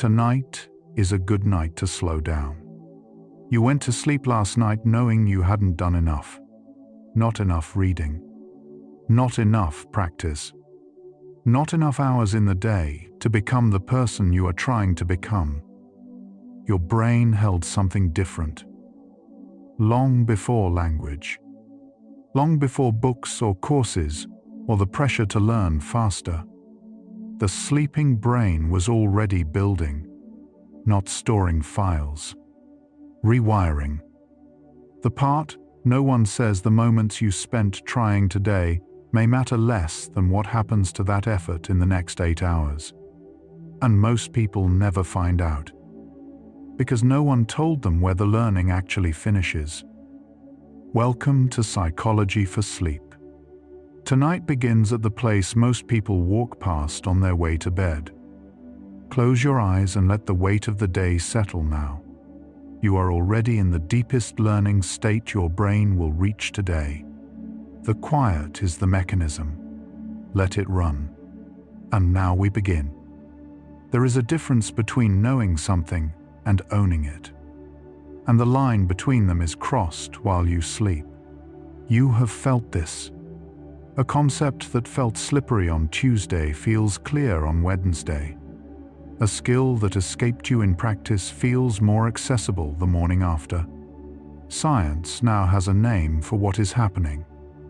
Tonight is a good night to slow down. You went to sleep last night knowing you hadn't done enough. Not enough reading. Not enough practice. Not enough hours in the day to become the person you are trying to become. Your brain held something different. Long before language. Long before books or courses or the pressure to learn faster. The sleeping brain was already building, not storing files. Rewiring. The part no one says the moments you spent trying today may matter less than what happens to that effort in the next 8 hours. And most people never find out. Because no one told them where the learning actually finishes. Welcome to Psychology for Sleep. Tonight begins at the place most people walk past on their way to bed. Close your eyes and let the weight of the day settle now. You are already in the deepest learning state your brain will reach today. The quiet is the mechanism. Let it run. And now we begin. There is a difference between knowing something and owning it. And the line between them is crossed while you sleep. You have felt this. A concept that felt slippery on Tuesday feels clear on Wednesday. A skill that escaped you in practice feels more accessible the morning after. Science now has a name for what is happening.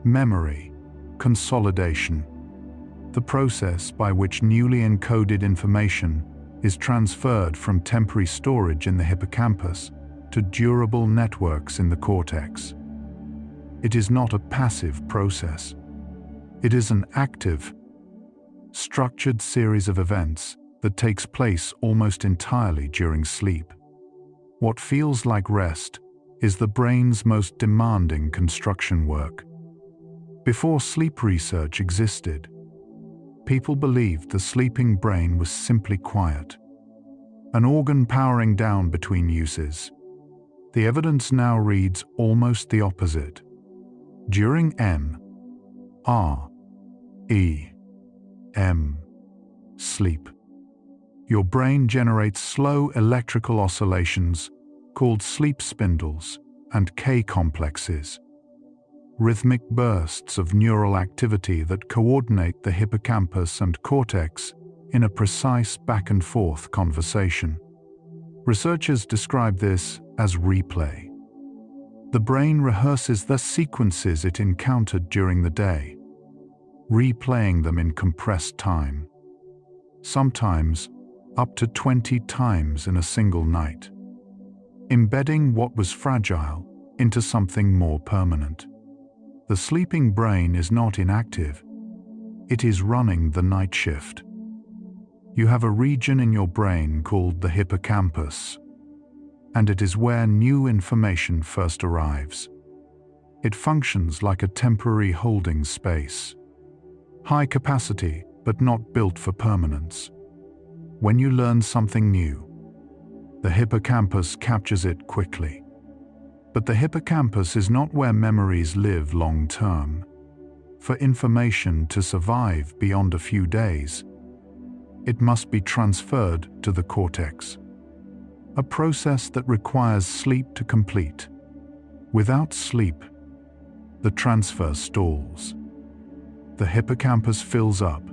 Memory, consolidation. The process by which newly encoded information is transferred from temporary storage in the hippocampus to durable networks in the cortex. It is not a passive process. It is an active, structured series of events that takes place almost entirely during sleep. What feels like rest is the brain's most demanding construction work. Before sleep research existed, people believed the sleeping brain was simply quiet, an organ powering down between uses. The evidence now reads almost the opposite. During REM sleep, your brain generates slow electrical oscillations called sleep spindles and K-complexes, rhythmic bursts of neural activity that coordinate the hippocampus and cortex in a precise back-and-forth conversation. Researchers describe this as replay. The brain rehearses the sequences it encountered during the day, replaying them in compressed time, sometimes up to 20 times in a single night, embedding what was fragile into something more permanent. The sleeping brain is not inactive, it is running the night shift. You have a region in your brain called the hippocampus, and it is where new information first arrives. It functions like a temporary holding space. High capacity, but not built for permanence. When you learn something new, the hippocampus captures it quickly. But the hippocampus is not where memories live long-term. For information to survive beyond a few days, it must be transferred to the cortex, a process that requires sleep to complete. Without sleep, the transfer stalls. The hippocampus fills up.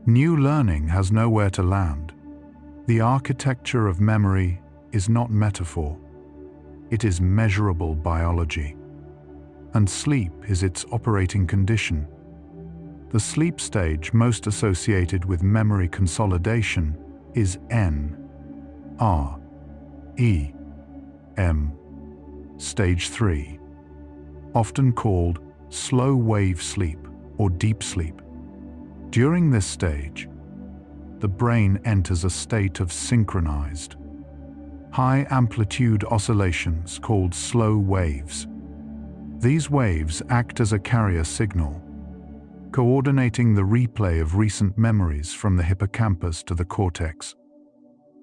New learning has nowhere to land. The architecture of memory is not metaphor. It is measurable biology. And sleep is its operating condition. The sleep stage most associated with memory consolidation is NREM, stage 3, often called slow wave sleep or deep sleep. During this stage, the brain enters a state of synchronized, high-amplitude oscillations called slow waves. These waves act as a carrier signal, coordinating the replay of recent memories from the hippocampus to the cortex.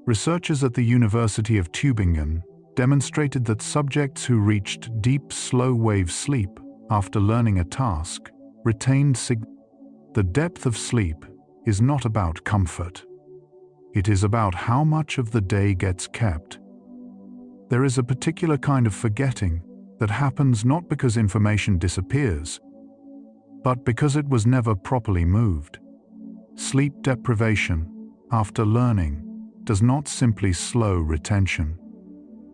Researchers at the University of Tübingen demonstrated that subjects who reached deep slow-wave sleep after learning a task retained The depth of sleep is not about comfort. It is about how much of the day gets kept. There is a particular kind of forgetting that happens not because information disappears, but because it was never properly moved. Sleep deprivation, after learning, does not simply slow retention.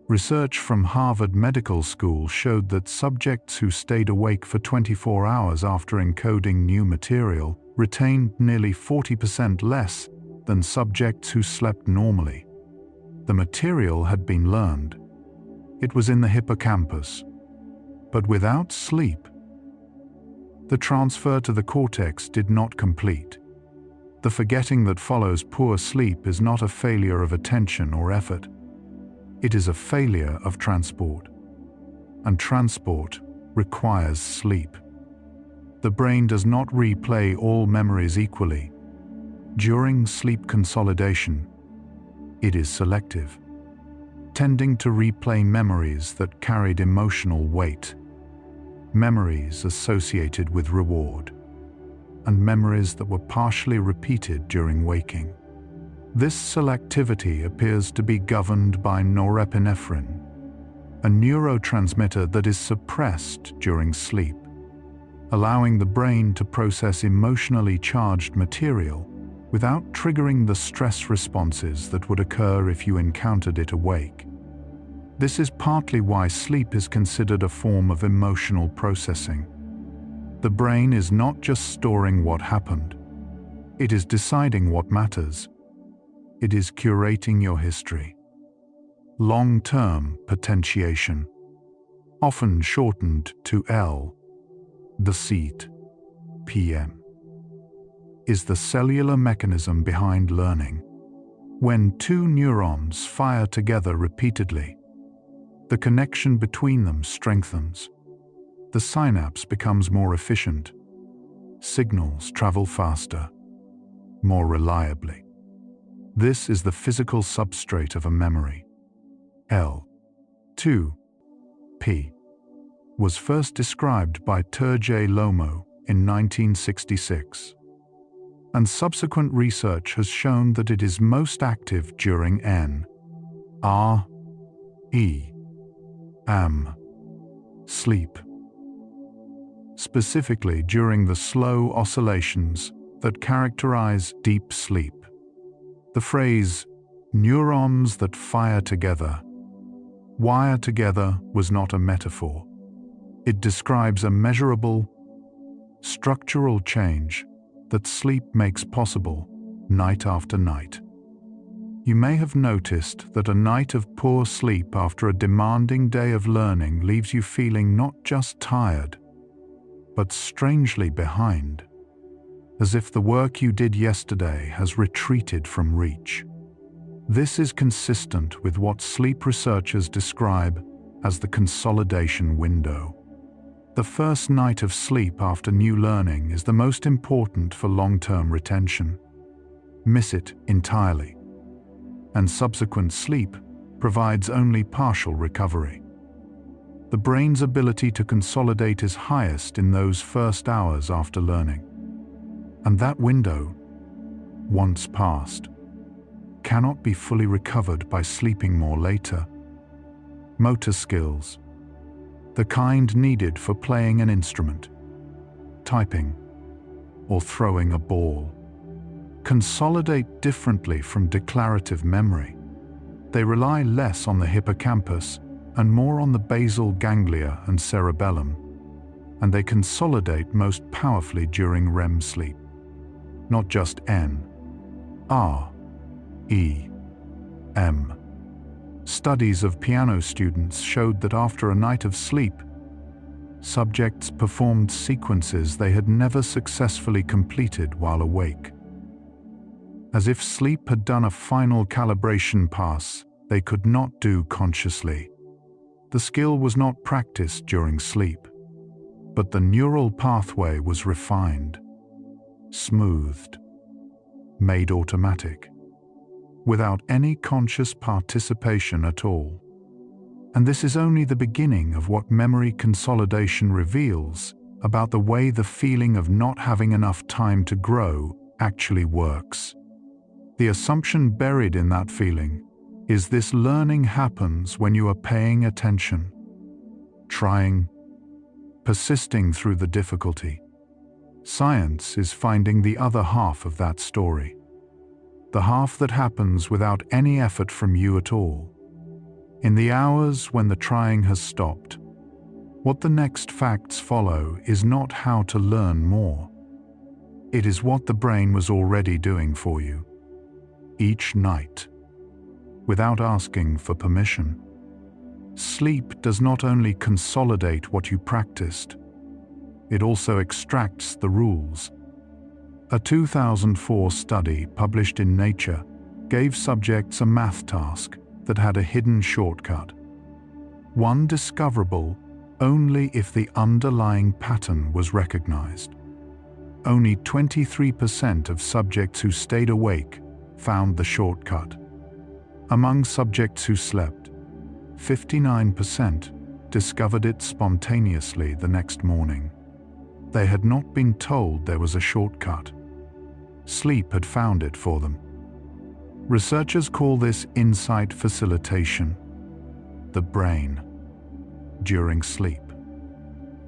Research from Harvard Medical School showed that subjects who stayed awake for 24 hours after encoding new material retained nearly 40% less than subjects who slept normally. The material had been learned. It was in the hippocampus. But without sleep, the transfer to the cortex did not complete. The forgetting that follows poor sleep is not a failure of attention or effort. It is a failure of transport. And transport requires sleep. The brain does not replay all memories equally. During sleep consolidation, it is selective, tending to replay memories that carried emotional weight, memories associated with reward, and memories that were partially repeated during waking. This selectivity appears to be governed by norepinephrine, a neurotransmitter that is suppressed during sleep, allowing the brain to process emotionally charged material without triggering the stress responses that would occur if you encountered it awake. This is partly why sleep is considered a form of emotional processing. The brain is not just storing what happened. It is deciding what matters. It is curating your history. Long-term potentiation, often shortened to L, the seat, PM, is the cellular mechanism behind learning. When two neurons fire together repeatedly, the connection between them strengthens. The synapse becomes more efficient. Signals travel faster, more reliably. This is the physical substrate of a memory. L. 2. P. was first described by Turgay Lomo in 1966, and subsequent research has shown that it is most active during N. R. E. M. sleep, specifically during the slow oscillations that characterize deep sleep. The phrase, neurons that fire together, wire together, was not a metaphor. It describes a measurable, structural change that sleep makes possible night after night. You may have noticed that a night of poor sleep after a demanding day of learning leaves you feeling not just tired, but strangely behind, as if the work you did yesterday has retreated from reach. This is consistent with what sleep researchers describe as the consolidation window. The first night of sleep after new learning is the most important for long-term retention. Miss it entirely, and subsequent sleep provides only partial recovery. The brain's ability to consolidate is highest in those first hours after learning. And that window, once passed, cannot be fully recovered by sleeping more later. Motor skills, the kind needed for playing an instrument, typing, or throwing a ball, consolidate differently from declarative memory. They rely less on the hippocampus and more on the basal ganglia and cerebellum, and they consolidate most powerfully during REM sleep. Not just N, R, E, M. Studies of piano students showed that after a night of sleep, subjects performed sequences they had never successfully completed while awake. As if sleep had done a final calibration pass they could not do consciously. The skill was not practiced during sleep, but the neural pathway was refined, smoothed, made automatic, without any conscious participation at all. And this is only the beginning of what memory consolidation reveals about the way the feeling of not having enough time to grow actually works. The assumption buried in that feeling is this: learning happens when you are paying attention, trying, persisting through the difficulty. Science is finding the other half of that story, the half that happens without any effort from you at all. In the hours when the trying has stopped, what the next facts follow is not how to learn more. It is what the brain was already doing for you, each night, without asking for permission. Sleep does not only consolidate what you practiced, it also extracts the rules. A 2004 study published in Nature gave subjects a math task that had a hidden shortcut, one discoverable only if the underlying pattern was recognized. Only 23% of subjects who stayed awake found the shortcut. Among subjects who slept, 59% discovered it spontaneously the next morning. They had not been told there was a shortcut. Sleep had found it for them. Researchers call this insight facilitation. The brain, during sleep,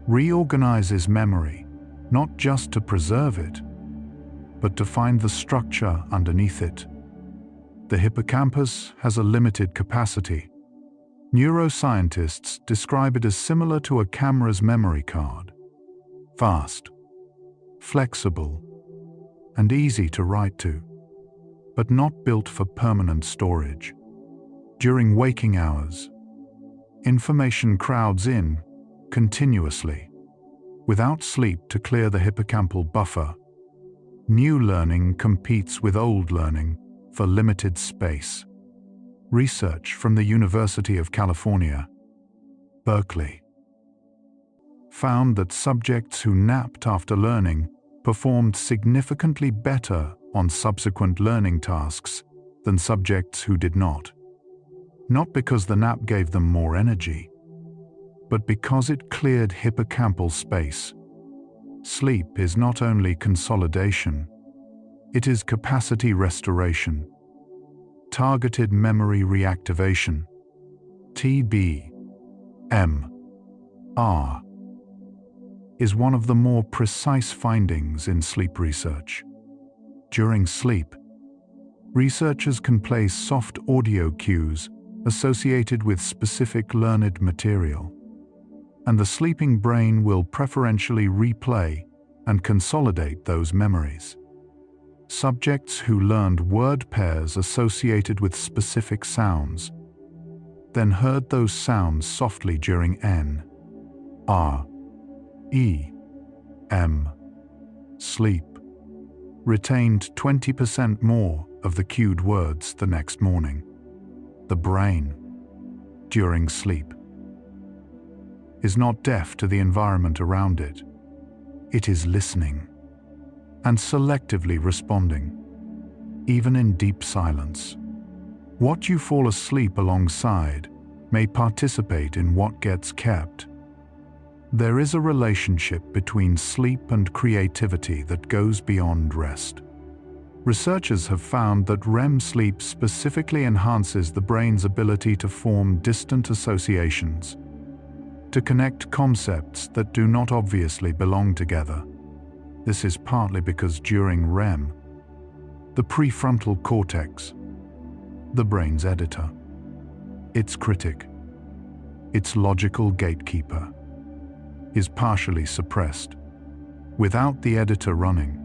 reorganizes memory, not just to preserve it, but to find the structure underneath it. The hippocampus has a limited capacity. Neuroscientists describe it as similar to a camera's memory card: fast, flexible, and easy to write to, but not built for permanent storage. During waking hours, information crowds in continuously. Without sleep to clear the hippocampal buffer, new learning competes with old learning for limited space. Research from the University of California, Berkeley, found that subjects who napped after learning performed significantly better on subsequent learning tasks than subjects who did not. Not because the nap gave them more energy, but because it cleared hippocampal space. Sleep is not only consolidation, it is capacity restoration, targeted memory reactivation, TBMR, is one of the more precise findings in sleep research. During sleep, researchers can play soft audio cues associated with specific learned material, and the sleeping brain will preferentially replay and consolidate those memories. Subjects who learned word pairs associated with specific sounds, then heard those sounds softly during N, R, E, M, sleep, retained 20% more of the cued words the next morning. The brain, during sleep, is not deaf to the environment around it. It is listening and selectively responding, even in deep silence. What you fall asleep alongside may participate in what gets kept. There is a relationship between sleep and creativity that goes beyond rest. Researchers have found that REM sleep specifically enhances the brain's ability to form distant associations, to connect concepts that do not obviously belong together. This is partly because during REM, the prefrontal cortex, the brain's editor, its critic, its logical gatekeeper, is partially suppressed. Without the editor running,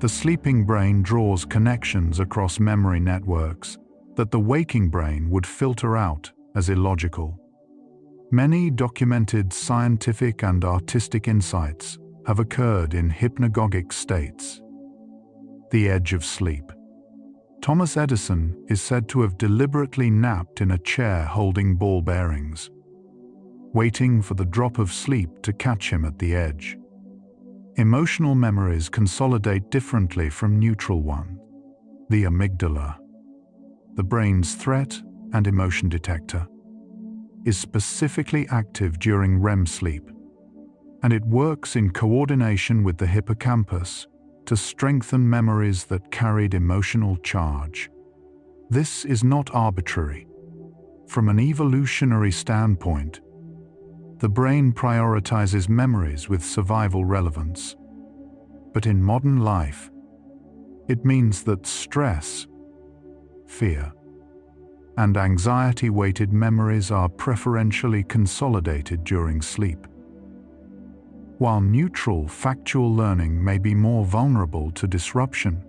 the sleeping brain draws connections across memory networks that the waking brain would filter out as illogical. Many documented scientific and artistic insights have occurred in hypnagogic states. The edge of sleep. Thomas Edison is said to have deliberately napped in a chair holding ball bearings, waiting for the drop of sleep to catch him at the edge. Emotional memories consolidate differently from neutral ones. The amygdala, the brain's threat and emotion detector, is specifically active during REM sleep, and it works in coordination with the hippocampus to strengthen memories that carried emotional charge. This is not arbitrary. From an evolutionary standpoint, the brain prioritizes memories with survival relevance. But in modern life, it means that stress, fear, and anxiety-weighted memories are preferentially consolidated during sleep. While neutral, factual learning may be more vulnerable to disruption,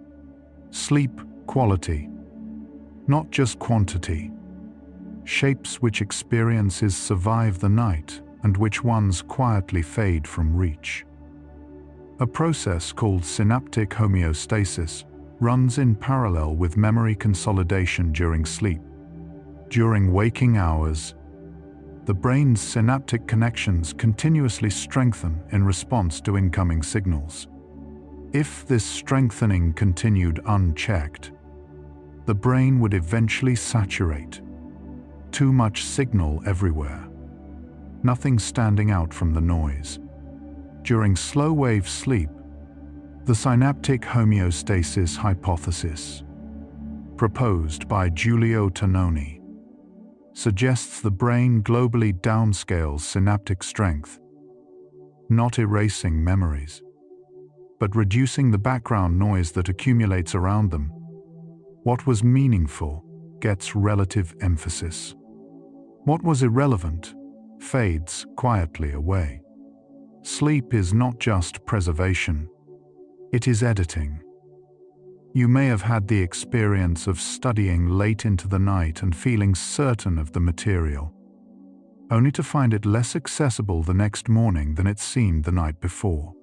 sleep quality, not just quantity, shapes which experiences survive the night and which ones quietly fade from reach. A process called synaptic homeostasis runs in parallel with memory consolidation during sleep. During waking hours, the brain's synaptic connections continuously strengthen in response to incoming signals. If this strengthening continued unchecked, the brain would eventually saturate. Too much signal everywhere, nothing standing out from the noise. During slow-wave sleep, the synaptic homeostasis hypothesis, proposed by Giulio Tononi, suggests the brain globally downscales synaptic strength, not erasing memories, but reducing the background noise that accumulates around them. What was meaningful gets relative emphasis. What was irrelevant fades quietly away. Sleep is not just preservation, it is editing. You may have had the experience of studying late into the night and feeling certain of the material, only to find it less accessible the next morning than it seemed the night before.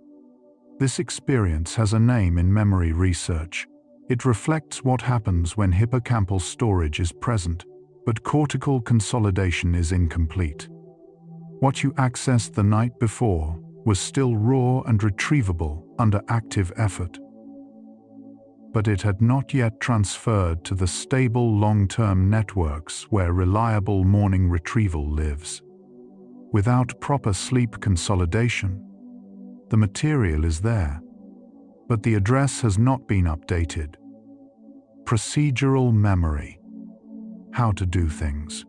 This experience has a name in memory research. It reflects what happens when hippocampal storage is present, but cortical consolidation is incomplete. What you accessed the night before was still raw and retrievable under active effort, but it had not yet transferred to the stable long-term networks where reliable morning retrieval lives. Without proper sleep consolidation, the material is there, but the address has not been updated. Procedural memory, how to do things,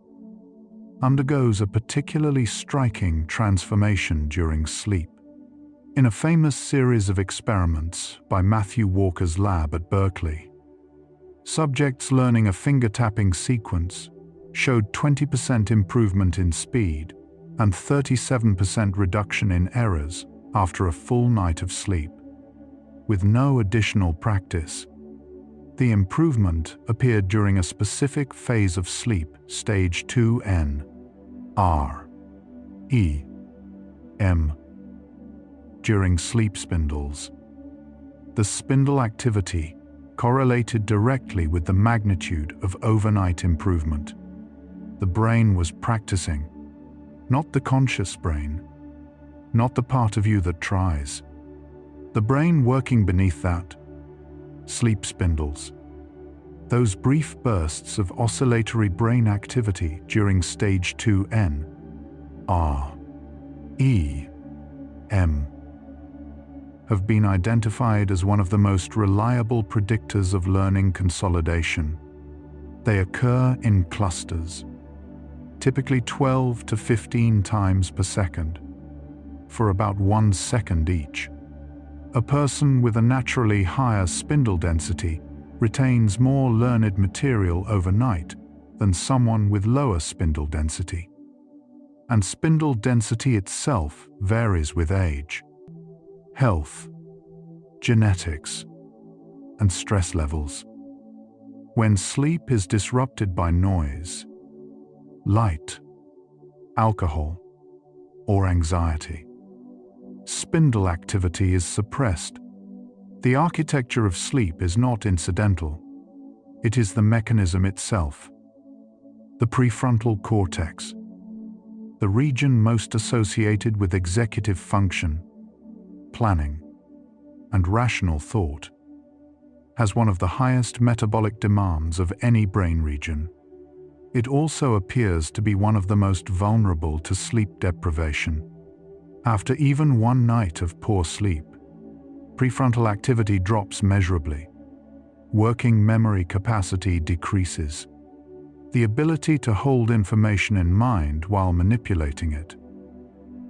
undergoes a particularly striking transformation during sleep. In a famous series of experiments by Matthew Walker's lab at Berkeley, subjects learning a finger-tapping sequence showed 20% improvement in speed and 37% reduction in errors after a full night of sleep. With no additional practice, the improvement appeared during a specific phase of sleep, stage 2N, R, E, M. During sleep spindles, the spindle activity correlated directly with the magnitude of overnight improvement. The brain was practicing, not the conscious brain, not the part of you that tries. The brain working beneath that. Sleep spindles. Those brief bursts of oscillatory brain activity during stage 2N, R, E, M, have been identified as one of the most reliable predictors of learning consolidation. They occur in clusters, typically 12 to 15 times per second, for about 1 second each. A person with a naturally higher spindle density retains more learned material overnight than someone with lower spindle density. And spindle density itself varies with age, health, genetics, and stress levels. When sleep is disrupted by noise, light, alcohol, or anxiety, spindle activity is suppressed. The architecture of sleep is not incidental. It is the mechanism itself. The prefrontal cortex, the region most associated with executive function, planning, and rational thought, has one of the highest metabolic demands of any brain region. It also appears to be one of the most vulnerable to sleep deprivation. After even one night of poor sleep, prefrontal activity drops measurably. Working memory capacity decreases. The ability to hold information in mind while manipulating it.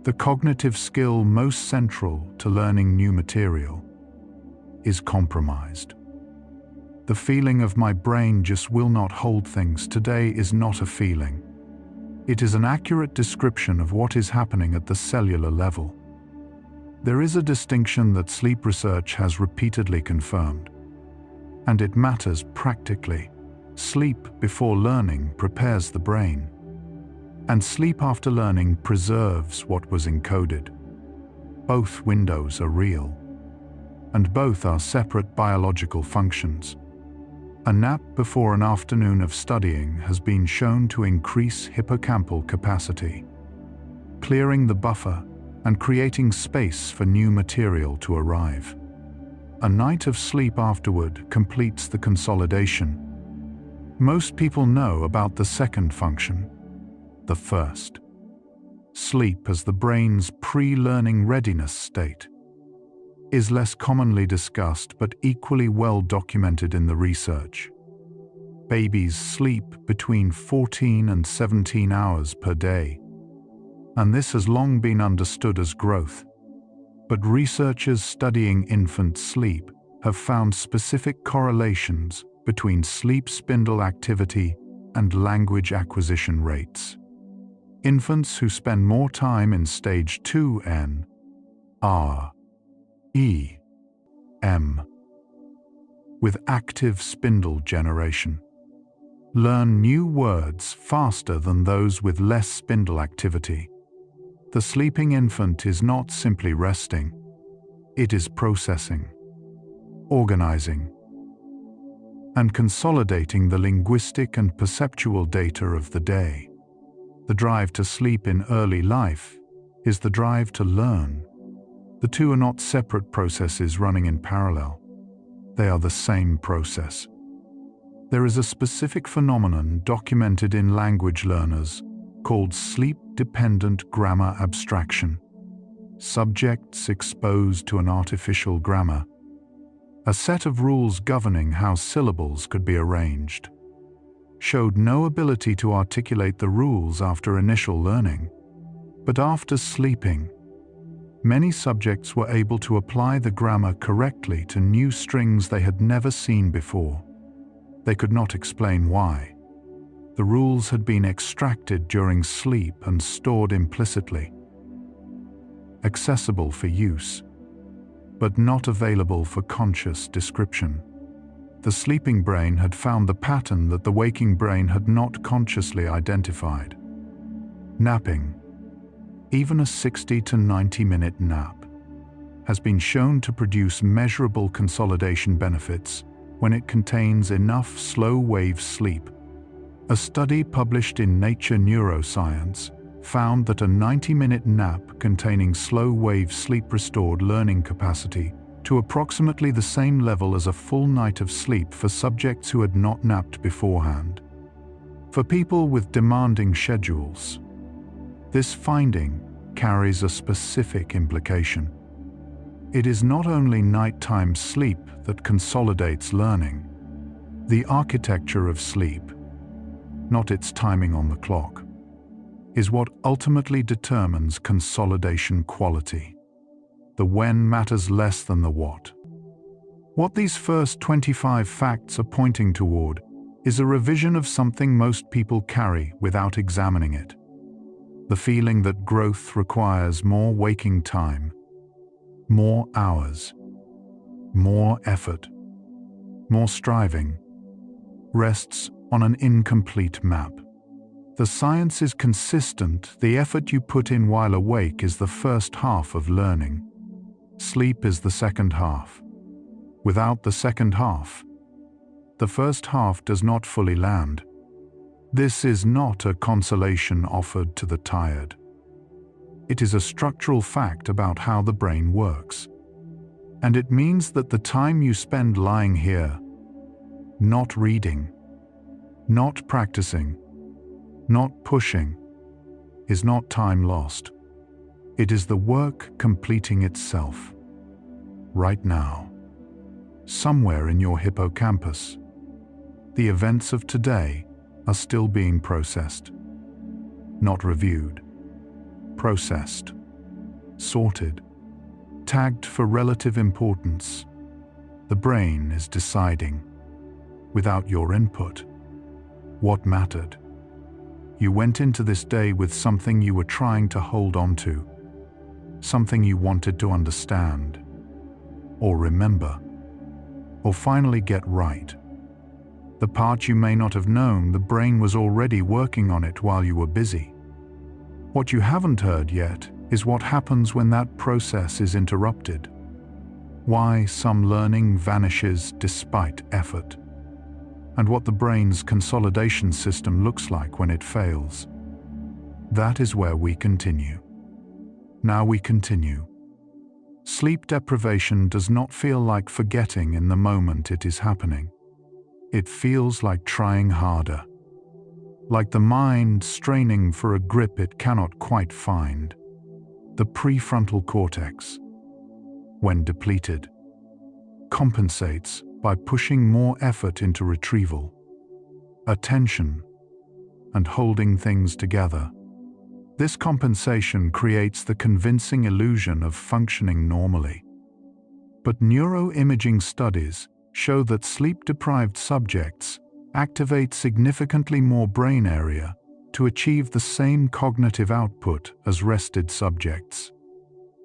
The cognitive skill most central to learning new material is compromised. The feeling of my brain just will not hold things today is not a feeling. It is an accurate description of what is happening at the cellular level. There is a distinction that sleep research has repeatedly confirmed, and it matters practically. Sleep before learning prepares the brain, and sleep after learning preserves what was encoded. Both windows are real, and both are separate biological functions. A nap before an afternoon of studying has been shown to increase hippocampal capacity, clearing the buffer and creating space for new material to arrive. A night of sleep afterward completes the consolidation. Most people know about the second function, the first. Sleep as the brain's pre-learning readiness state is less commonly discussed but equally well documented in the research. Babies sleep between 14 and 17 hours per day, and this has long been understood as growth. But researchers studying infant sleep have found specific correlations between sleep spindle activity and language acquisition rates. Infants who spend more time in stage 2 REM with active spindle generation learn new words faster than those with less spindle activity. The sleeping infant is not simply resting, it is processing, organizing, and consolidating the linguistic and perceptual data of the day. The drive to sleep in early life is the drive to learn. The two are not separate processes running in parallel. They are the same process. There is a specific phenomenon documented in language learners called sleep-dependent grammar abstraction. Subjects exposed to an artificial grammar, a set of rules governing how syllables could be arranged, showed no ability to articulate the rules after initial learning. But after sleeping, many subjects were able to apply the grammar correctly to new strings they had never seen before. They could not explain why. The rules had been extracted during sleep and stored implicitly, accessible for use, but not available for conscious description. The sleeping brain had found the pattern that the waking brain had not consciously identified. Napping, even a 60 to 90-minute nap, has been shown to produce measurable consolidation benefits when it contains enough slow-wave sleep. A study published in Nature Neuroscience found that a 90-minute nap containing slow-wave sleep restored learning capacity to approximately the same level as a full night of sleep for subjects who had not napped beforehand. For people with demanding schedules, this finding carries a specific implication. It is not only nighttime sleep that consolidates learning. The architecture of sleep, not its timing on the clock, is what ultimately determines consolidation quality. The when matters less than the what. What these first 25 facts are pointing toward is a revision of something most people carry without examining it. The feeling that growth requires more waking time, more hours, more effort, more striving, rests on an incomplete map. The science is consistent. The effort you put in while awake is the first half of learning. Sleep is the second half. Without the second half, the first half does not fully land. This is not a consolation offered to the tired. It is a structural fact about how the brain works. And it means that the time you spend lying here, not reading, not practicing, not pushing, is not time lost. It is the work completing itself. right now, somewhere in your hippocampus. The events of today are still being processed, not reviewed, processed, sorted, tagged for relative importance. The brain is deciding, without your input, what mattered. You went into this day with something you were trying to hold on to, something you wanted to understand, or remember, or finally get right. The part you may not have known, the brain was already working on it while you were busy. What you haven't heard yet is what happens when that process is interrupted. Why some learning vanishes despite effort, and what the brain's consolidation system looks like when it fails. That is where we continue. Now we continue. Sleep deprivation does not feel like forgetting in the moment it is happening. It feels like trying harder, like the mind straining for a grip it cannot quite find. The prefrontal cortex, when depleted, compensates by pushing more effort into retrieval, attention, and holding things together. This compensation creates the convincing illusion of functioning normally. But neuroimaging studies show that sleep-deprived subjects activate significantly more brain area to achieve the same cognitive output as rested subjects.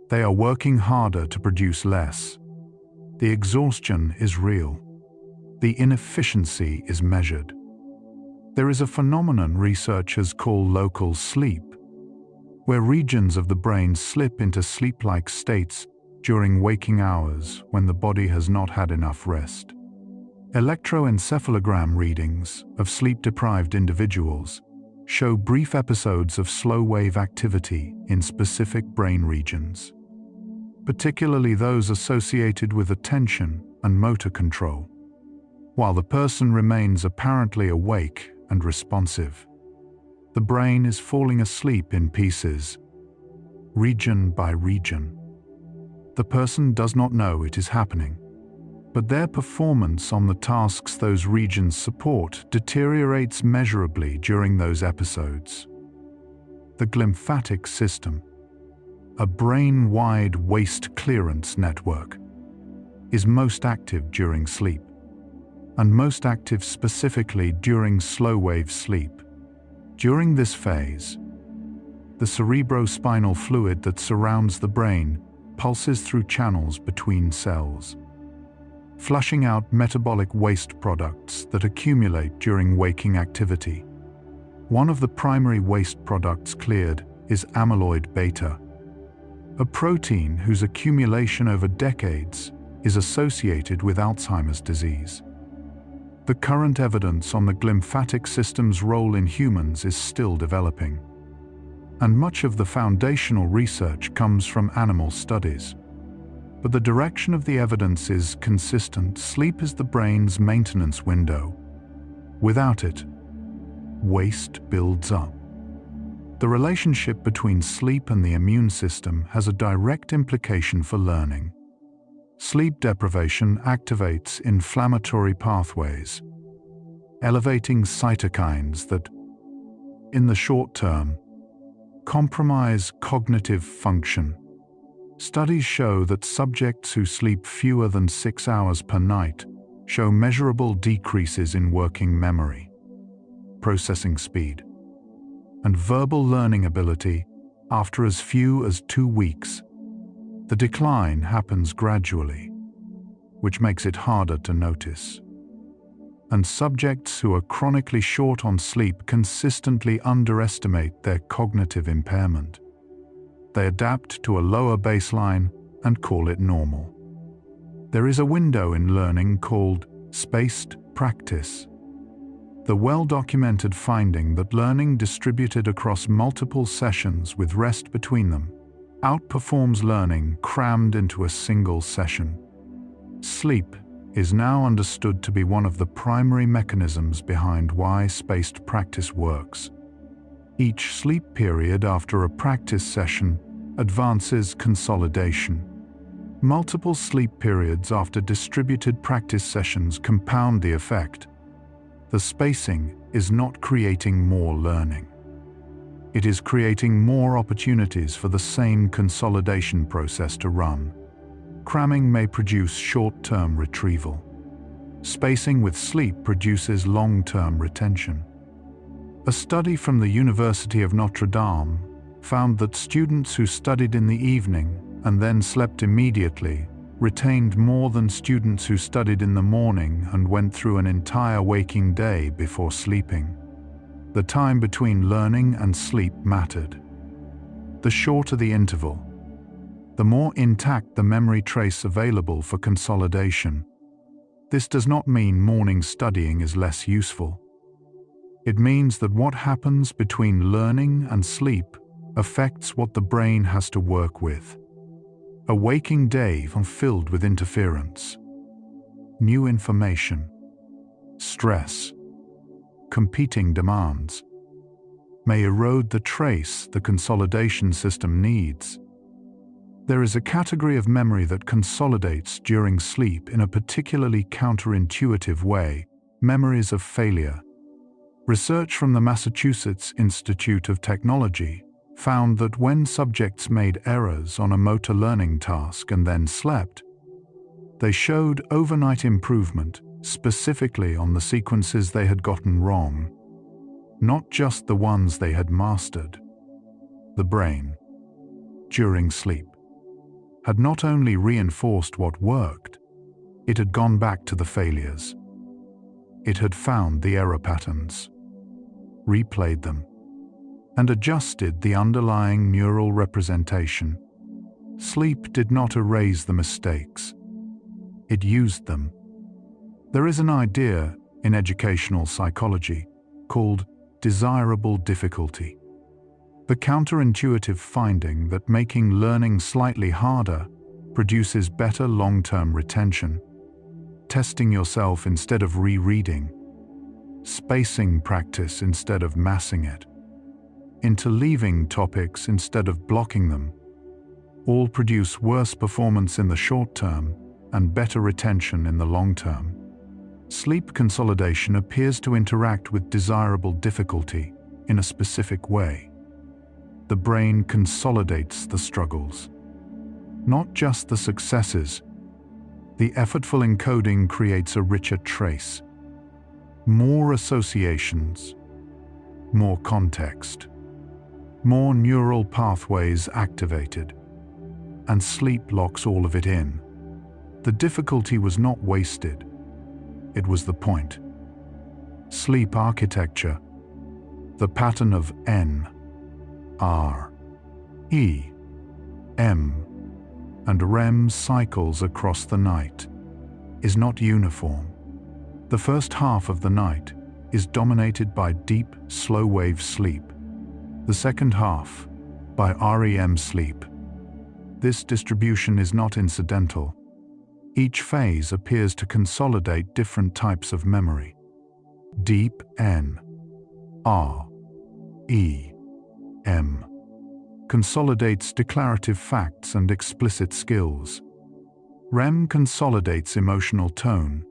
They are working harder to produce less. The exhaustion is real. The inefficiency is measured. There is a phenomenon researchers call local sleep, where regions of the brain slip into sleep-like states during waking hours when the body has not had enough rest. Electroencephalogram readings of sleep-deprived individuals show brief episodes of slow-wave activity in specific brain regions, particularly those associated with attention and motor control, while the person remains apparently awake and responsive. The brain is falling asleep in pieces, region by region. The person does not know it is happening, but their performance on the tasks those regions support deteriorates measurably during those episodes. The glymphatic system, a brain-wide waste clearance network, is most active during sleep, and most active specifically during slow-wave sleep. During this phase, the cerebrospinal fluid that surrounds the brain pulses through channels between cells, flushing out metabolic waste products that accumulate during waking activity. One of the primary waste products cleared is amyloid beta, a protein whose accumulation over decades is associated with Alzheimer's disease. The current evidence on the glymphatic system's role in humans is still developing, and much of the foundational research comes from animal studies. But the direction of the evidence is consistent. Sleep is the brain's maintenance window. Without it, waste builds up. The relationship between sleep and the immune system has a direct implication for learning. Sleep deprivation activates inflammatory pathways, elevating cytokines that, in the short term, compromise cognitive function. Studies show that subjects who sleep fewer than 6 hours per night show measurable decreases in working memory, processing speed, and verbal learning ability after as few as 2 weeks. The decline happens gradually, which makes it harder to notice. And subjects who are chronically short on sleep consistently underestimate their cognitive impairment. They adapt to a lower baseline and call it normal. There is a window in learning called spaced practice. The well-documented finding that learning distributed across multiple sessions with rest between them outperforms learning crammed into a single session. Sleep is now understood to be one of the primary mechanisms behind why spaced practice works. Each sleep period after a practice session advances consolidation, Multiple sleep periods after distributed practice sessions compound the effect. The spacing is not creating more learning. It is creating more opportunities for the same consolidation process to run. Cramming may produce short-term retrieval. Spacing with sleep produces long-term retention. A study from the University of Notre Dame found that students who studied in the evening and then slept immediately retained more than students who studied in the morning and went through an entire waking day before sleeping. The time between learning and sleep mattered. The shorter the interval, the more intact the memory trace available for consolidation. This does not mean morning studying is less useful. It means that what happens between learning and sleep affects what the brain has to work with. A waking day filled with interference, new information, stress, competing demands, may erode the trace the consolidation system needs. There is a category of memory that consolidates during sleep in a particularly counterintuitive way: memories of failure. Research from the Massachusetts Institute of Technology found that when subjects made errors on a motor learning task and then slept, they showed overnight improvement, specifically on the sequences they had gotten wrong, not just the ones they had mastered. The brain, during sleep, had not only reinforced what worked, it had gone back to the failures. It had found the error patterns, replayed them, and adjusted the underlying neural representation. Sleep did not erase the mistakes. It used them. There is an idea in educational psychology called desirable difficulty. The counterintuitive finding that making learning slightly harder produces better long-term retention. Testing yourself instead of rereading. Spacing practice instead of massing it. Interleaving topics instead of blocking them, all produce worse performance in the short term and better retention in the long term. Sleep consolidation appears to interact with desirable difficulty in a specific way. The brain consolidates the struggles, not just the successes. The effortful encoding creates a richer trace, more associations, more context, more neural pathways activated, and sleep locks all of it in. The difficulty was not wasted. It was the point. Sleep architecture, the pattern of N, R, E, M, and REM cycles across the night, is not uniform. The first half of the night is dominated by deep, slow-wave sleep. The second half by REM sleep. This distribution is not incidental. Each phase appears to consolidate different types of memory. Deep N, R, E, M consolidates declarative facts and explicit skills. REM consolidates emotional tone,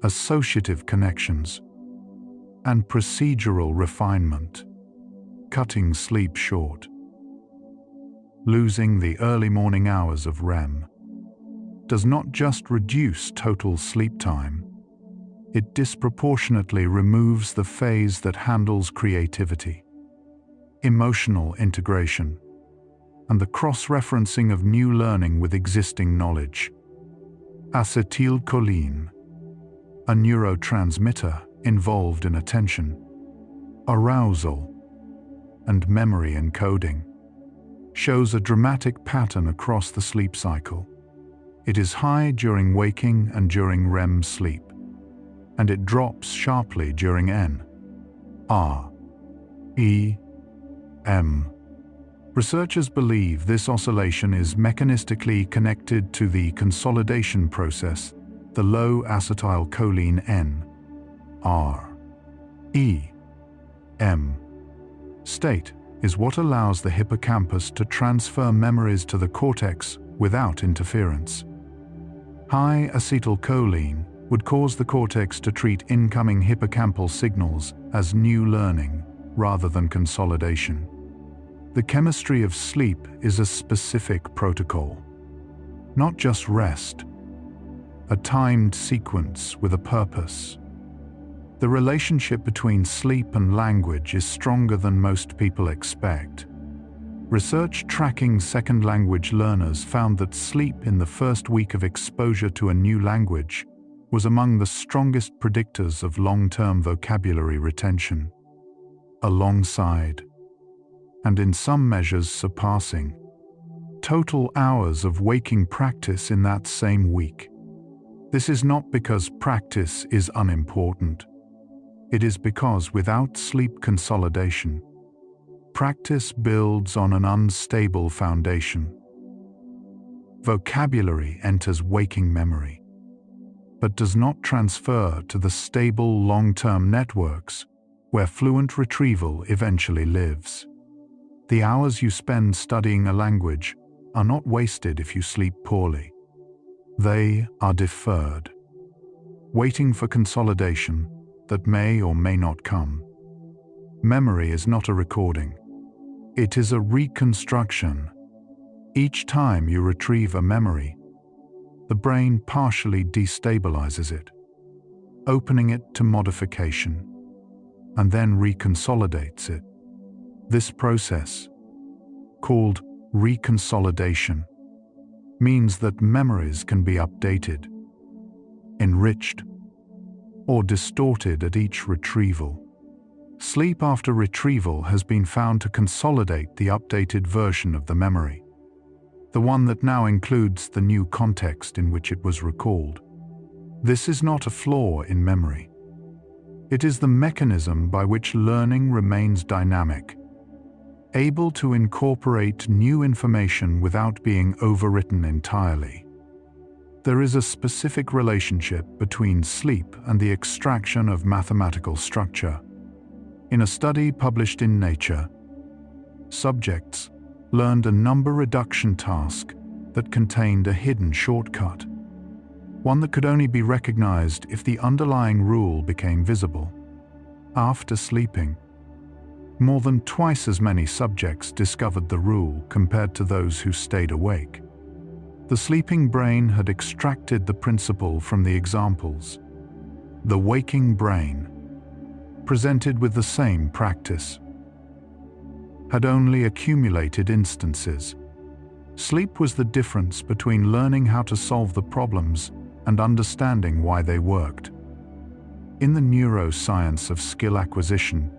associative connections, and procedural refinement, cutting sleep short. Losing the early morning hours of REM does not just reduce total sleep time, it disproportionately removes the phase that handles creativity, emotional integration, and the cross-referencing of new learning with existing knowledge. Acetylcholine, a neurotransmitter involved in attention, arousal, and memory encoding, shows a dramatic pattern across the sleep cycle. It is high during waking and during REM sleep, and it drops sharply during N, R, E, M. Researchers believe this oscillation is mechanistically connected to the consolidation process. The low acetylcholine N, R, E, M state is what allows the hippocampus to transfer memories to the cortex without interference. High acetylcholine would cause the cortex to treat incoming hippocampal signals as new learning rather than consolidation. The chemistry of sleep is a specific protocol, not just rest, a timed sequence with a purpose. The relationship between sleep and language is stronger than most people expect. Research tracking second language learners found that sleep in the first week of exposure to a new language was among the strongest predictors of long-term vocabulary retention, alongside, and in some measures surpassing, total hours of waking practice in that same week. This is not because practice is unimportant. It is because without sleep consolidation, practice builds on an unstable foundation. Vocabulary enters waking memory, but does not transfer to the stable long-term networks where fluent retrieval eventually lives. The hours you spend studying a language are not wasted if you sleep poorly. They are deferred, waiting for consolidation that may or may not come. Memory is not a recording. It is a reconstruction. Each time you retrieve a memory, the brain partially destabilizes it, opening it to modification, and then reconsolidates it. This process, called reconsolidation, means that memories can be updated, enriched, or distorted at each retrieval. Sleep after retrieval has been found to consolidate the updated version of the memory, the one that now includes the new context in which it was recalled. This is not a flaw in memory. It is the mechanism by which learning remains dynamic, able to incorporate new information without being overwritten entirely. There is a specific relationship between sleep and the extraction of mathematical structure. In a study published in Nature, subjects learned a number reduction task that contained a hidden shortcut, one that could only be recognized if the underlying rule became visible. After sleeping, more than twice as many subjects discovered the rule compared to those who stayed awake. The sleeping brain had extracted the principle from the examples. The waking brain, presented with the same practice, had only accumulated instances. Sleep was the difference between learning how to solve the problems and understanding why they worked. In the neuroscience of skill acquisition,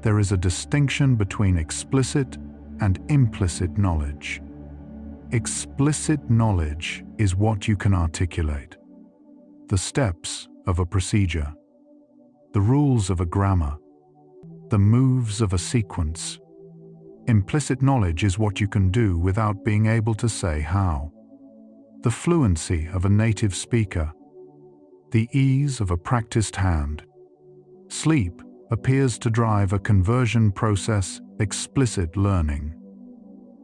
there is a distinction between explicit and implicit knowledge. Explicit knowledge is what you can articulate. The steps of a procedure, the rules of a grammar, the moves of a sequence. Implicit knowledge is what you can do without being able to say how. The fluency of a native speaker, the ease of a practiced hand. Sleep appears to drive a conversion process, explicit learning,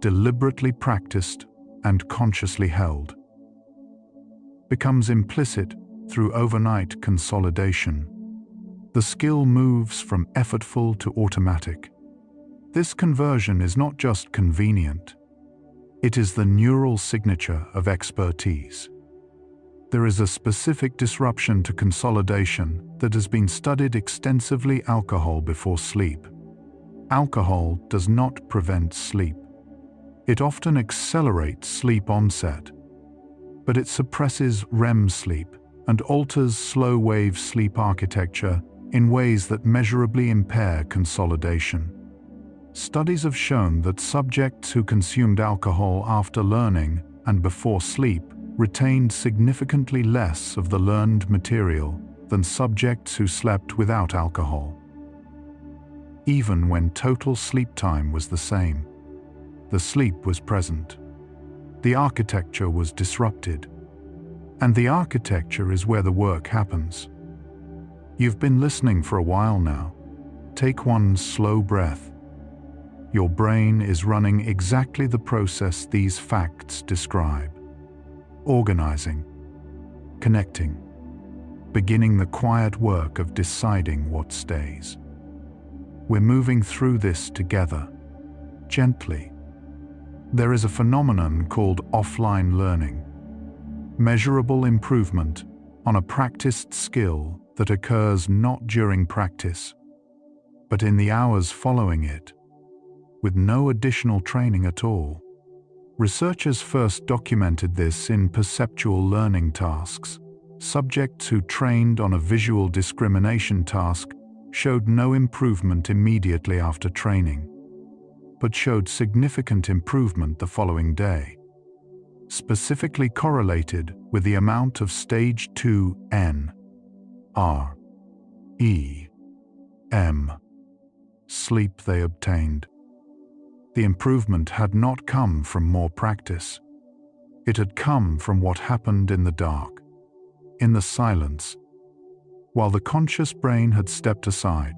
deliberately practiced and consciously held, becomes implicit through overnight consolidation. The skill moves from effortful to automatic. This conversion is not just convenient, it is the neural signature of expertise. There is a specific disruption to consolidation that has been studied extensively: alcohol before sleep. Alcohol does not prevent sleep. It often accelerates sleep onset, but it suppresses REM sleep and alters slow-wave sleep architecture in ways that measurably impair consolidation. Studies have shown that subjects who consumed alcohol after learning and before sleep retained significantly less of the learned material than subjects who slept without alcohol. Even when total sleep time was the same, the sleep was present. The architecture was disrupted. And the architecture is where the work happens. You've been listening for a while now. Take one slow breath. Your brain is running exactly the process these facts describe. Organizing, connecting, beginning the quiet work of deciding what stays. We're moving through this together, gently. There is a phenomenon called offline learning, measurable improvement on a practiced skill that occurs not during practice, but in the hours following it, with no additional training at all. Researchers first documented this in perceptual learning tasks. Subjects who trained on a visual discrimination task showed no improvement immediately after training, but showed significant improvement the following day, specifically correlated with the amount of stage 2 N, R, E, M sleep they obtained. The improvement had not come from more practice. It had come from what happened in the dark, in the silence, while the conscious brain had stepped aside.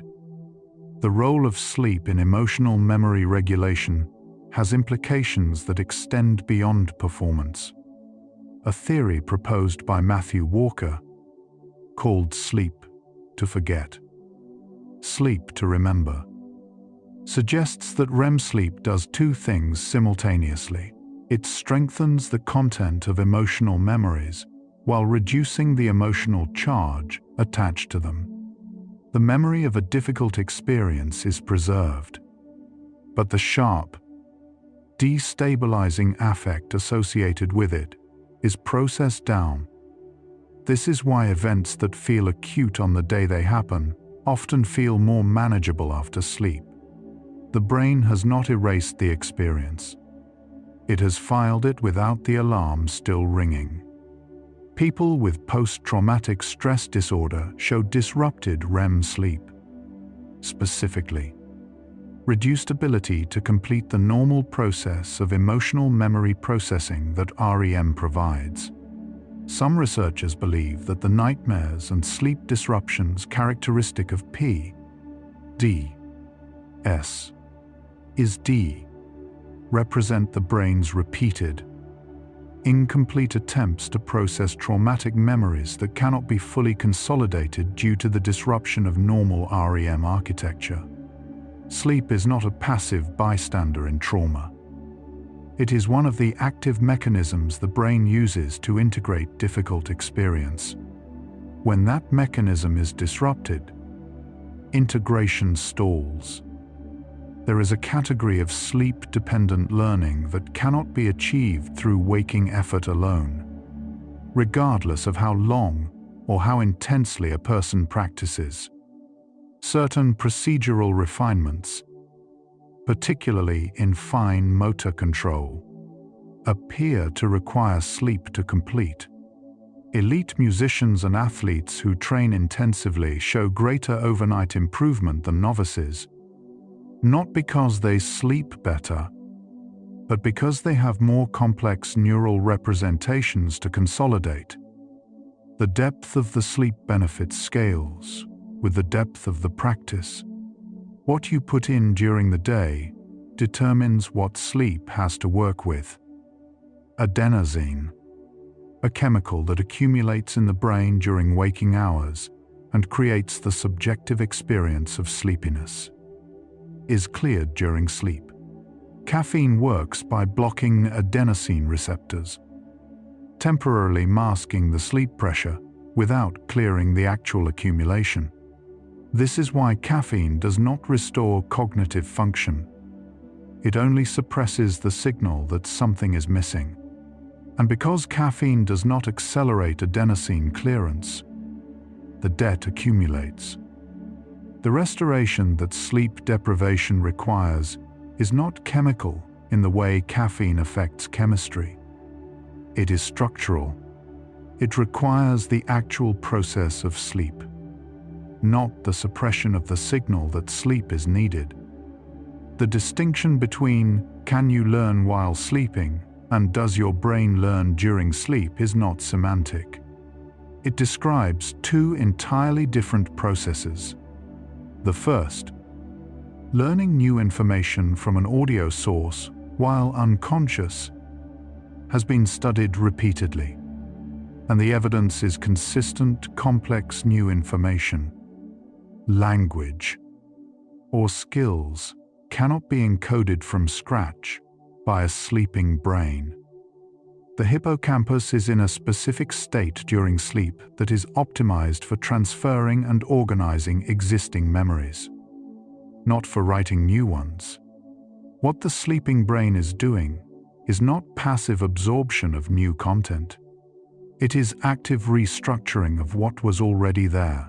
The role of sleep in emotional memory regulation has implications that extend beyond performance. A theory proposed by Matthew Walker, called sleep to forget, sleep to remember, suggests that REM sleep does two things simultaneously. It strengthens the content of emotional memories while reducing the emotional charge attached to them. The memory of a difficult experience is preserved, but the sharp, destabilizing affect associated with it is processed down. This is why events that feel acute on the day they happen often feel more manageable after sleep. The brain has not erased the experience. It has filed it without the alarm still ringing. People with post-traumatic stress disorder show disrupted REM sleep. Specifically, reduced ability to complete the normal process of emotional memory processing that REM provides. Some researchers believe that the nightmares and sleep disruptions characteristic of P, D, S, is D represent the brain's repeated, incomplete attempts to process traumatic memories that cannot be fully consolidated due to the disruption of normal REM architecture. Sleep is not a passive bystander in trauma. It is one of the active mechanisms the brain uses to integrate difficult experience. When that mechanism is disrupted, integration stalls. There is a category of sleep-dependent learning that cannot be achieved through waking effort alone, regardless of how long or how intensely a person practices. Certain procedural refinements, particularly in fine motor control, appear to require sleep to complete. Elite musicians and athletes who train intensively show greater overnight improvement than novices, not because they sleep better, but because they have more complex neural representations to consolidate. The depth of the sleep benefit scales with the depth of the practice. What you put in during the day determines what sleep has to work with. Adenosine, a chemical that accumulates in the brain during waking hours and creates the subjective experience of sleepiness, is cleared during sleep. Caffeine works by blocking adenosine receptors, temporarily masking the sleep pressure without clearing the actual accumulation. This is why caffeine does not restore cognitive function. It only suppresses the signal that something is missing. And because caffeine does not accelerate adenosine clearance, the debt accumulates. The restoration that sleep deprivation requires is not chemical in the way caffeine affects chemistry. It is structural. It requires the actual process of sleep, not the suppression of the signal that sleep is needed. The distinction between can you learn while sleeping and does your brain learn during sleep is not semantic. It describes two entirely different processes. The first, Learning new information from an audio source, while unconscious, has been studied repeatedly, and the evidence is consistent. Complex new information, language, or skills cannot be encoded from scratch by a sleeping brain. The hippocampus is in a specific state during sleep that is optimized for transferring and organizing existing memories, not for writing new ones. What the sleeping brain is doing is not passive absorption of new content. It is active restructuring of what was already there.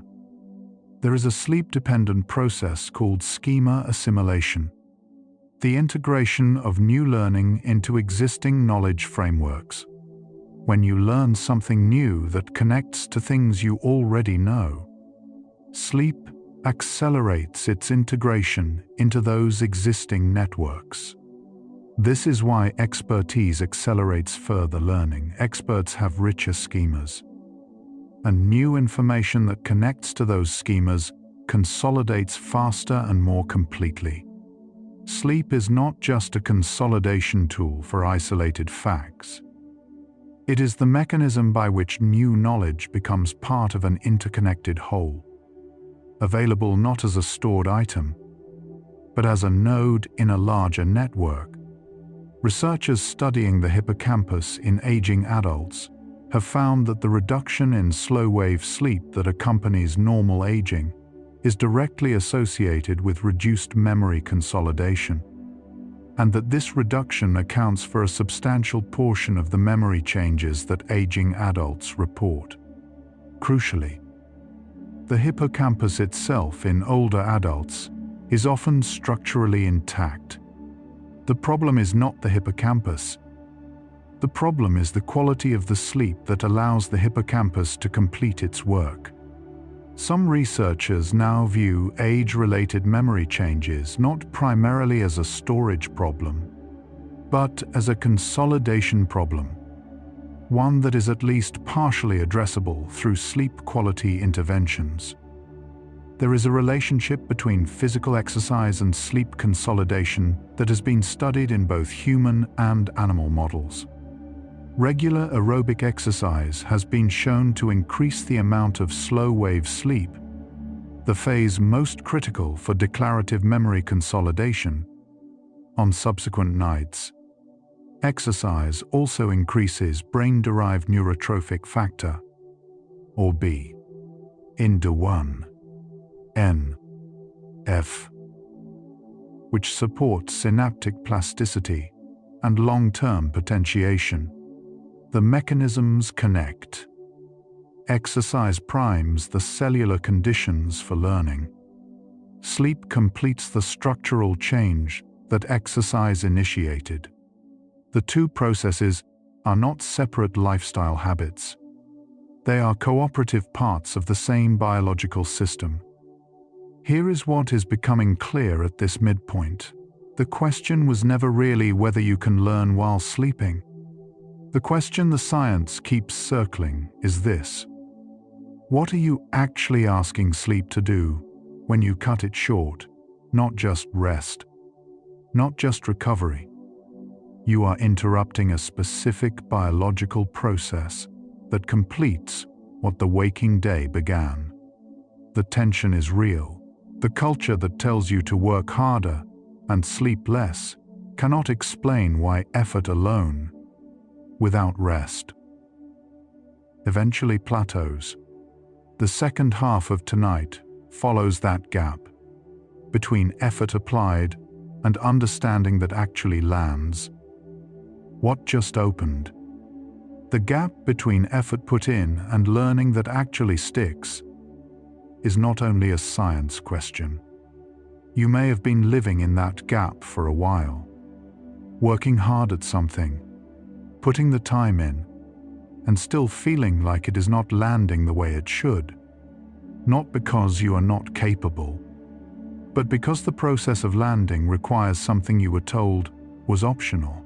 There is a sleep-dependent process called schema assimilation, the integration of new learning into existing knowledge frameworks. When you learn something new that connects to things you already know, sleep accelerates its integration into those existing networks. This is why expertise accelerates further learning. Experts have richer schemas, and new information that connects to those schemas consolidates faster and more completely. Sleep is not just a consolidation tool for isolated facts. It is the mechanism by which new knowledge becomes part of an interconnected whole, available not as a stored item, but as a node in a larger network. Researchers studying the hippocampus in aging adults have found that the reduction in slow-wave sleep that accompanies normal aging is directly associated with reduced memory consolidation, and that this reduction accounts for a substantial portion of the memory changes that aging adults report. Crucially, the hippocampus itself in older adults is often structurally intact. The problem is not the hippocampus. The problem is the quality of the sleep that allows the hippocampus to complete its work. Some researchers now view age-related memory changes not primarily as a storage problem, but as a consolidation problem, one that is at least partially addressable through sleep quality interventions. There is a relationship between physical exercise and sleep consolidation that has been studied in both human and animal models. Regular aerobic exercise has been shown to increase the amount of slow-wave sleep, the phase most critical for declarative memory consolidation, on subsequent nights. Exercise also increases brain-derived neurotrophic factor, or B, IND1, NF, which supports synaptic plasticity and long-term potentiation. The mechanisms connect. Exercise primes the cellular conditions for learning. Sleep completes the structural change that exercise initiated. The two processes are not separate lifestyle habits. They are cooperative parts of the same biological system. Here is what is becoming clear at this midpoint. The question was never really whether you can learn while sleeping. The question the science keeps circling is this: what are you actually asking sleep to do when you cut it short? Not just rest, not just recovery. You are interrupting a specific biological process that completes what the waking day began. The tension is real. The culture that tells you to work harder and sleep less cannot explain why effort alone, without rest, eventually plateaus. The second half of tonight follows that gap between effort applied and understanding that actually lands. What just opened? The gap between effort put in and learning that actually sticks is not only a science question. You may have been living in that gap for a while, working hard at something, putting the time in, and still feeling like it is not landing the way it should. Not because you are not capable, but because the process of landing requires something you were told was optional.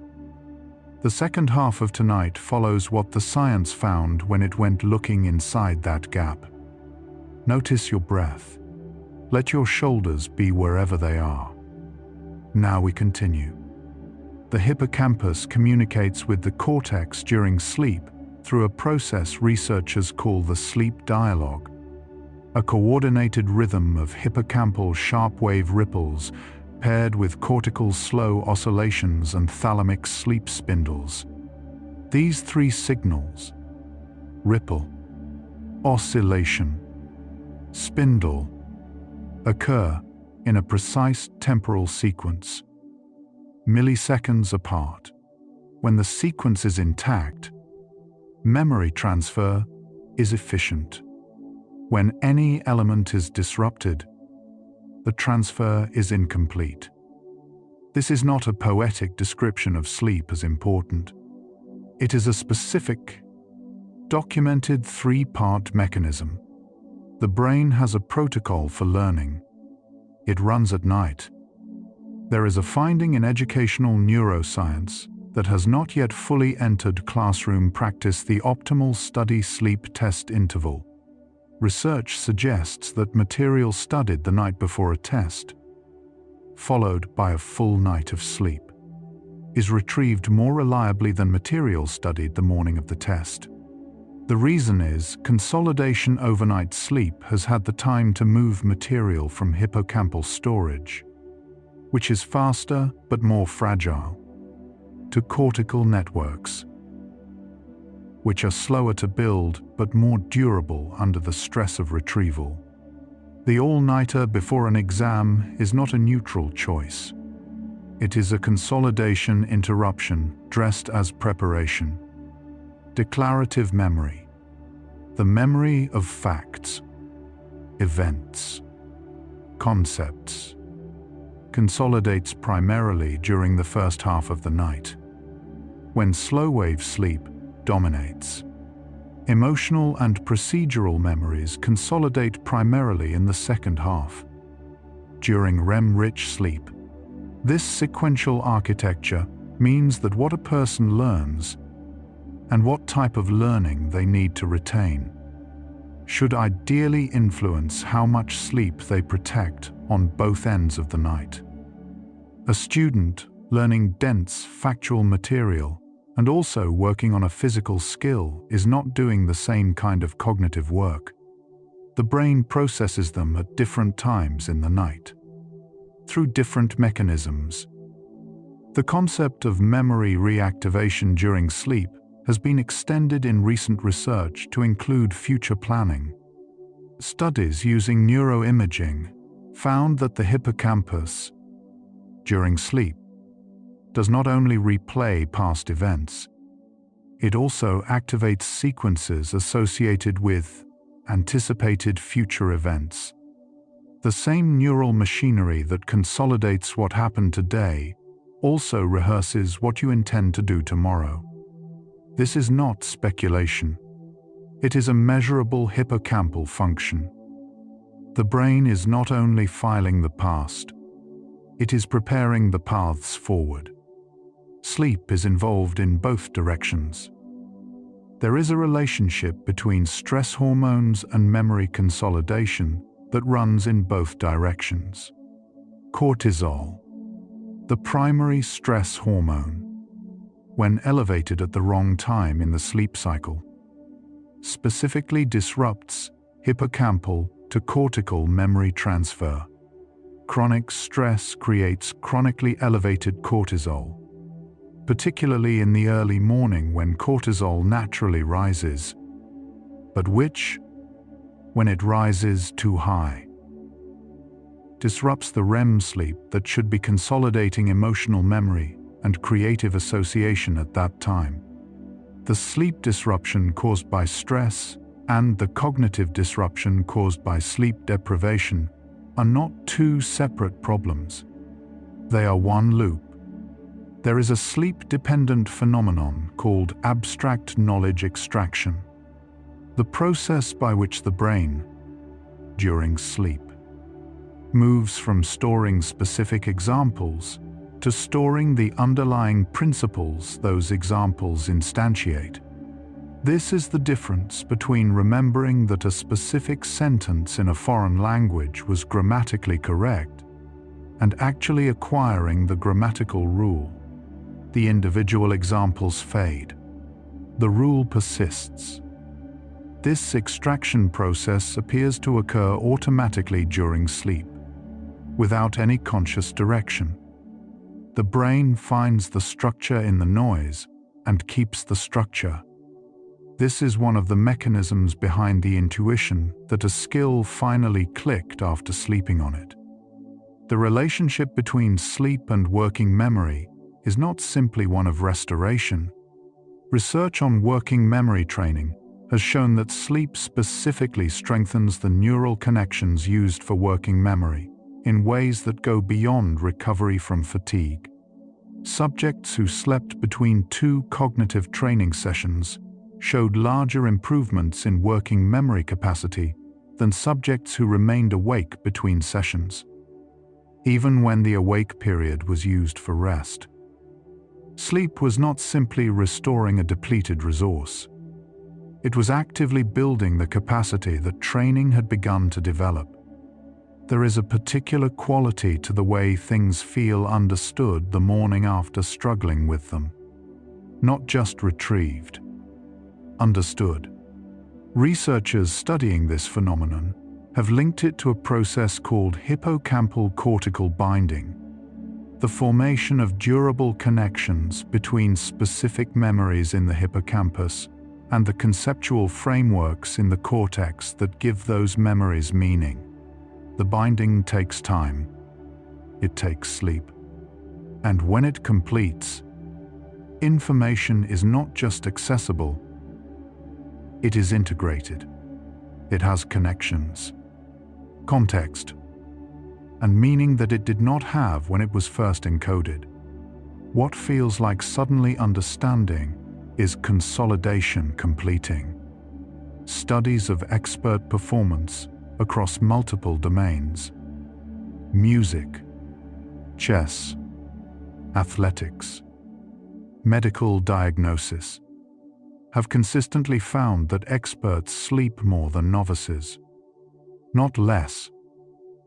The second half of tonight follows what the science found when it went looking inside that gap. Notice your breath. Let your shoulders be wherever they are. Now we continue. The hippocampus communicates with the cortex during sleep through a process researchers call the sleep dialogue, a coordinated rhythm of hippocampal sharp-wave ripples paired with cortical slow oscillations and thalamic sleep spindles. These three signals, ripple, oscillation, spindle, occur in a precise temporal sequence, milliseconds apart. When the sequence is intact, memory transfer is efficient. When any element is disrupted, the transfer is incomplete. This is not a poetic description of sleep as important. It is a specific, documented three-part mechanism. The brain has a protocol for learning. It runs at night. There is a finding in educational neuroscience that has not yet fully entered classroom practice: the optimal study sleep test interval. Research suggests that material studied the night before a test, followed by a full night of sleep, is retrieved more reliably than material studied the morning of the test. The reason is consolidation. Overnight sleep has had the time to move material from hippocampal storage, which is faster but more fragile, to cortical networks, which are slower to build but more durable under the stress of retrieval. The all-nighter before an exam is not a neutral choice. It is a consolidation interruption dressed as preparation. Declarative memory, the memory of facts, events, concepts, consolidates primarily during the first half of the night, when slow-wave sleep dominates. Emotional and procedural memories consolidate primarily in the second half. During REM-rich sleep, this sequential architecture means that what a person learns and what type of learning they need to retain should ideally influence how much sleep they protect on both ends of the night. A student learning dense factual material and also working on a physical skill is not doing the same kind of cognitive work. The brain processes them at different times in the night, through different mechanisms. The concept of memory reactivation during sleep has been extended in recent research to include future planning. Studies using neuroimaging found that the hippocampus, during sleep, does not only replay past events, it also activates sequences associated with anticipated future events. The same neural machinery that consolidates what happened today also rehearses what you intend to do tomorrow. This is not speculation. It is a measurable hippocampal function. The brain is not only filing the past, it is preparing the paths forward. Sleep is involved in both directions. There is a relationship between stress hormones and memory consolidation that runs in both directions. Cortisol, the primary stress hormone, when elevated at the wrong time in the sleep cycle, specifically disrupts hippocampal to cortical memory transfer. Chronic stress creates chronically elevated cortisol, particularly in the early morning when cortisol naturally rises, but which, when it rises too high, disrupts the REM sleep that should be consolidating emotional memory and creative association at that time. The sleep disruption caused by stress and the cognitive disruption caused by sleep deprivation are not two separate problems. They are one loop. There is a sleep-dependent phenomenon called abstract knowledge extraction, the process by which the brain, during sleep, moves from storing specific examples to storing the underlying principles those examples instantiate. This is the difference between remembering that a specific sentence in a foreign language was grammatically correct and actually acquiring the grammatical rule. The individual examples fade. The rule persists. This extraction process appears to occur automatically during sleep, without any conscious direction. The brain finds the structure in the noise and keeps the structure. This is one of the mechanisms behind the intuition that a skill finally clicked after sleeping on it. The relationship between sleep and working memory is not simply one of restoration. Research on working memory training has shown that sleep specifically strengthens the neural connections used for working memory in ways that go beyond recovery from fatigue. Subjects who slept between 2 cognitive training sessions showed larger improvements in working memory capacity than subjects who remained awake between sessions, even when the awake period was used for rest. Sleep was not simply restoring a depleted resource. It was actively building the capacity that training had begun to develop. There is a particular quality to the way things feel understood the morning after struggling with them. Not just retrieved. Understood. Researchers studying this phenomenon have linked it to a process called hippocampal cortical binding, the formation of durable connections between specific memories in the hippocampus and the conceptual frameworks in the cortex that give those memories meaning. The binding takes time. It takes sleep. And when it completes, information is not just accessible, it is integrated. It has connections, context, and meaning that it did not have when it was first encoded. What feels like suddenly understanding is consolidation completing. Studies of expert performance across multiple domains, music, chess, athletics, medical diagnosis, have consistently found that experts sleep more than novices, not less.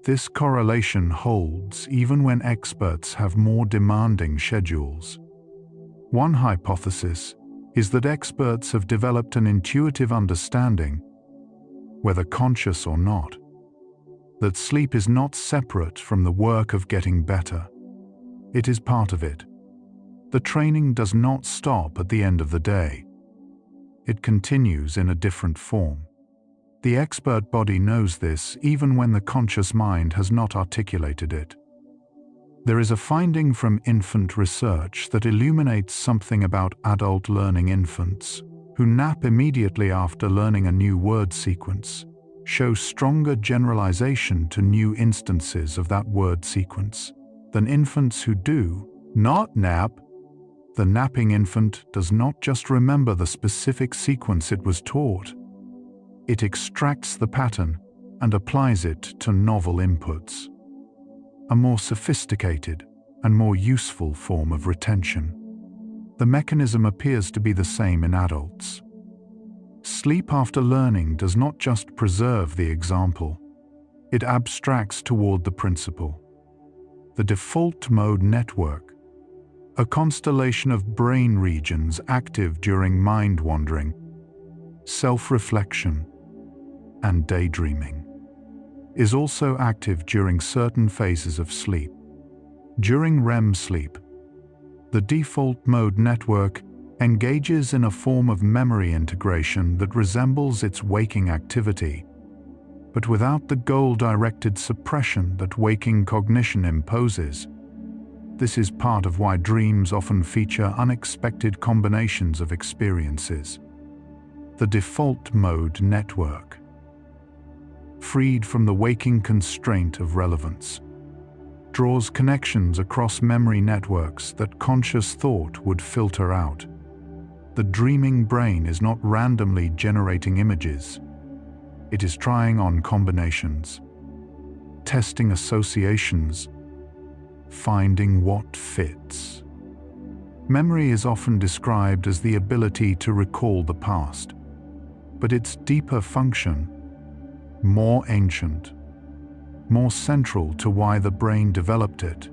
This correlation holds even when experts have more demanding schedules. One hypothesis is that experts have developed an intuitive understanding, whether conscious or not, that sleep is not separate from the work of getting better. It is part of it. The training does not stop at the end of the day. It continues in a different form. The expert body knows this even when the conscious mind has not articulated it. There is a finding from infant research that illuminates something about adult learning infants who nap immediately after learning a new word sequence, show stronger generalization to new instances of that word sequence than infants who do not nap. The napping infant does not just remember the specific sequence it was taught. It extracts the pattern and applies it to novel inputs. A more sophisticated and more useful form of retention. The mechanism appears to be the same in adults. Sleep after learning does not just preserve the example, it abstracts toward the principle. The default mode network, a constellation of brain regions active during mind wandering, self-reflection, and daydreaming, is also active during certain phases of sleep. During REM sleep, the default mode network engages in a form of memory integration that resembles its waking activity, but without the goal-directed suppression that waking cognition imposes. This is part of why dreams often feature unexpected combinations of experiences. The default mode network, freed from the waking constraint of relevance, draws connections across memory networks that conscious thought would filter out. The dreaming brain is not randomly generating images. It is trying on combinations, testing associations, finding what fits. Memory is often described as the ability to recall the past, but its deeper function, more ancient, more central to why the brain developed it,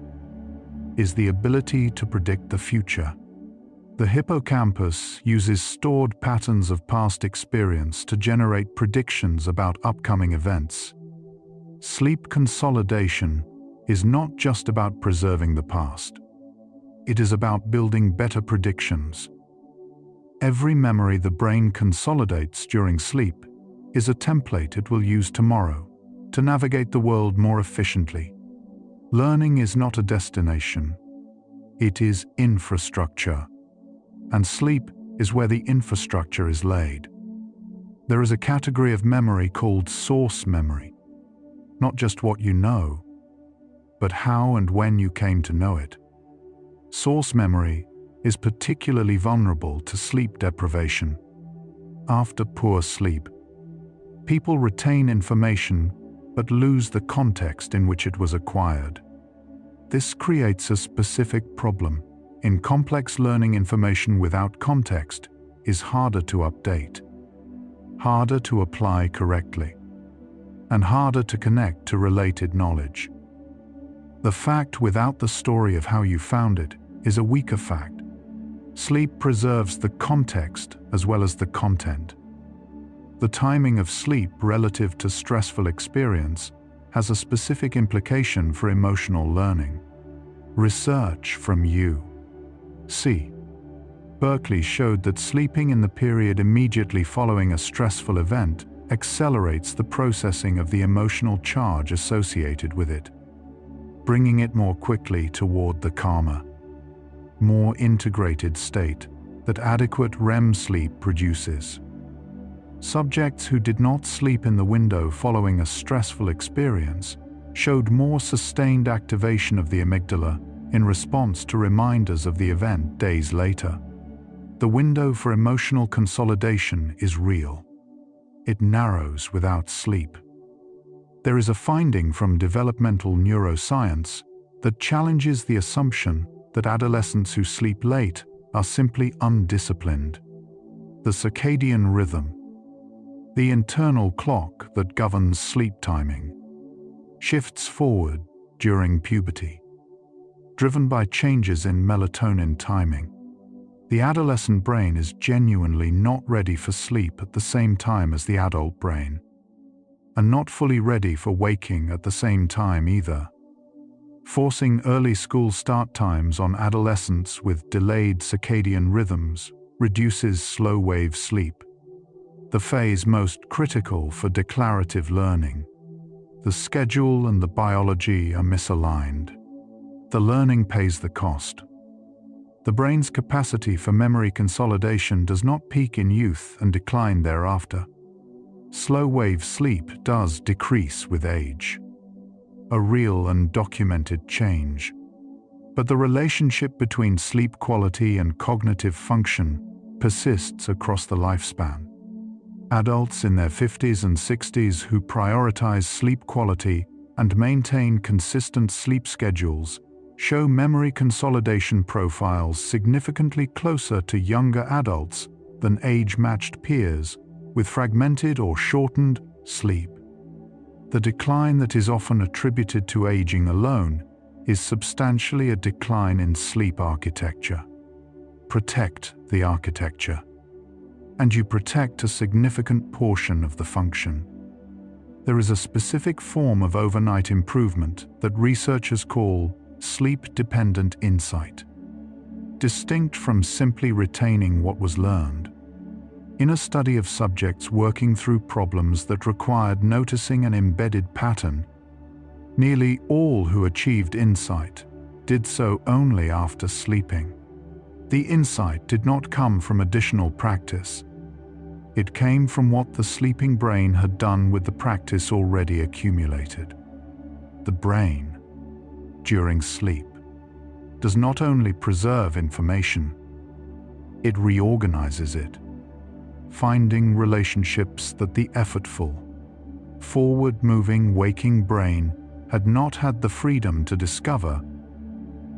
is the ability to predict the future. The hippocampus uses stored patterns of past experience to generate predictions about upcoming events. Sleep consolidation is not just about preserving the past. It is about building better predictions. Every memory the brain consolidates during sleep is a template it will use tomorrow to navigate the world more efficiently. Learning is not a destination. It is infrastructure. And sleep is where the infrastructure is laid. There is a category of memory called source memory. Not just what you know, but how and when you came to know it. Source memory is particularly vulnerable to sleep deprivation. After poor sleep, people retain information but lose the context in which it was acquired. This creates a specific problem. In complex learning, information without context is harder to update, harder to apply correctly, and harder to connect to related knowledge. The fact without the story of how you found it is a weaker fact. Sleep preserves the context as well as the content. The timing of sleep relative to stressful experience has a specific implication for emotional learning. Research from U.C. Berkeley showed that sleeping in the period immediately following a stressful event accelerates the processing of the emotional charge associated with it, bringing it more quickly toward the calmer, more integrated state that adequate REM sleep produces. Subjects who did not sleep in the window following a stressful experience showed more sustained activation of the amygdala in response to reminders of the event days later. The window for emotional consolidation is real. It narrows without sleep. There is a finding from developmental neuroscience that challenges the assumption that adolescents who sleep late are simply undisciplined. The circadian rhythm, the internal clock that governs sleep timing, shifts forward during puberty, driven by changes in melatonin timing. The adolescent brain is genuinely not ready for sleep at the same time as the adult brain, and not fully ready for waking at the same time either. Forcing early school start times on adolescents with delayed circadian rhythms reduces slow-wave sleep, the phase most critical for declarative learning. The schedule and the biology are misaligned. The learning pays the cost. The brain's capacity for memory consolidation does not peak in youth and decline thereafter. Slow-wave sleep does decrease with age, a real and documented change. But the relationship between sleep quality and cognitive function persists across the lifespan. Adults in their 50s and 60s who prioritize sleep quality and maintain consistent sleep schedules show memory consolidation profiles significantly closer to younger adults than age-matched peers with fragmented or shortened sleep. The decline that is often attributed to aging alone is substantially a decline in sleep architecture. Protect the architecture, and you protect a significant portion of the function. There is a specific form of overnight improvement that researchers call sleep-dependent insight, distinct from simply retaining what was learned. In a study of subjects working through problems that required noticing an embedded pattern, nearly all who achieved insight did so only after sleeping. The insight did not come from additional practice. It came from what the sleeping brain had done with the practice already accumulated. The brain, during sleep, does not only preserve information, it reorganizes it, finding relationships that the effortful, forward-moving waking brain had not had the freedom to discover.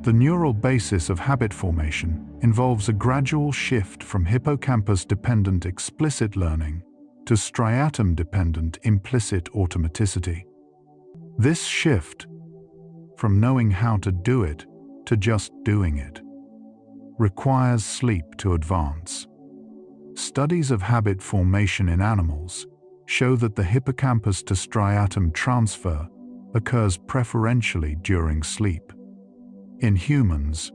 The neural basis of habit formation involves a gradual shift from hippocampus-dependent explicit learning to striatum-dependent implicit automaticity. This shift, from knowing how to do it to just doing it, requires sleep to advance. Studies of habit formation in animals show that the hippocampus to striatum transfer occurs preferentially during sleep. In humans,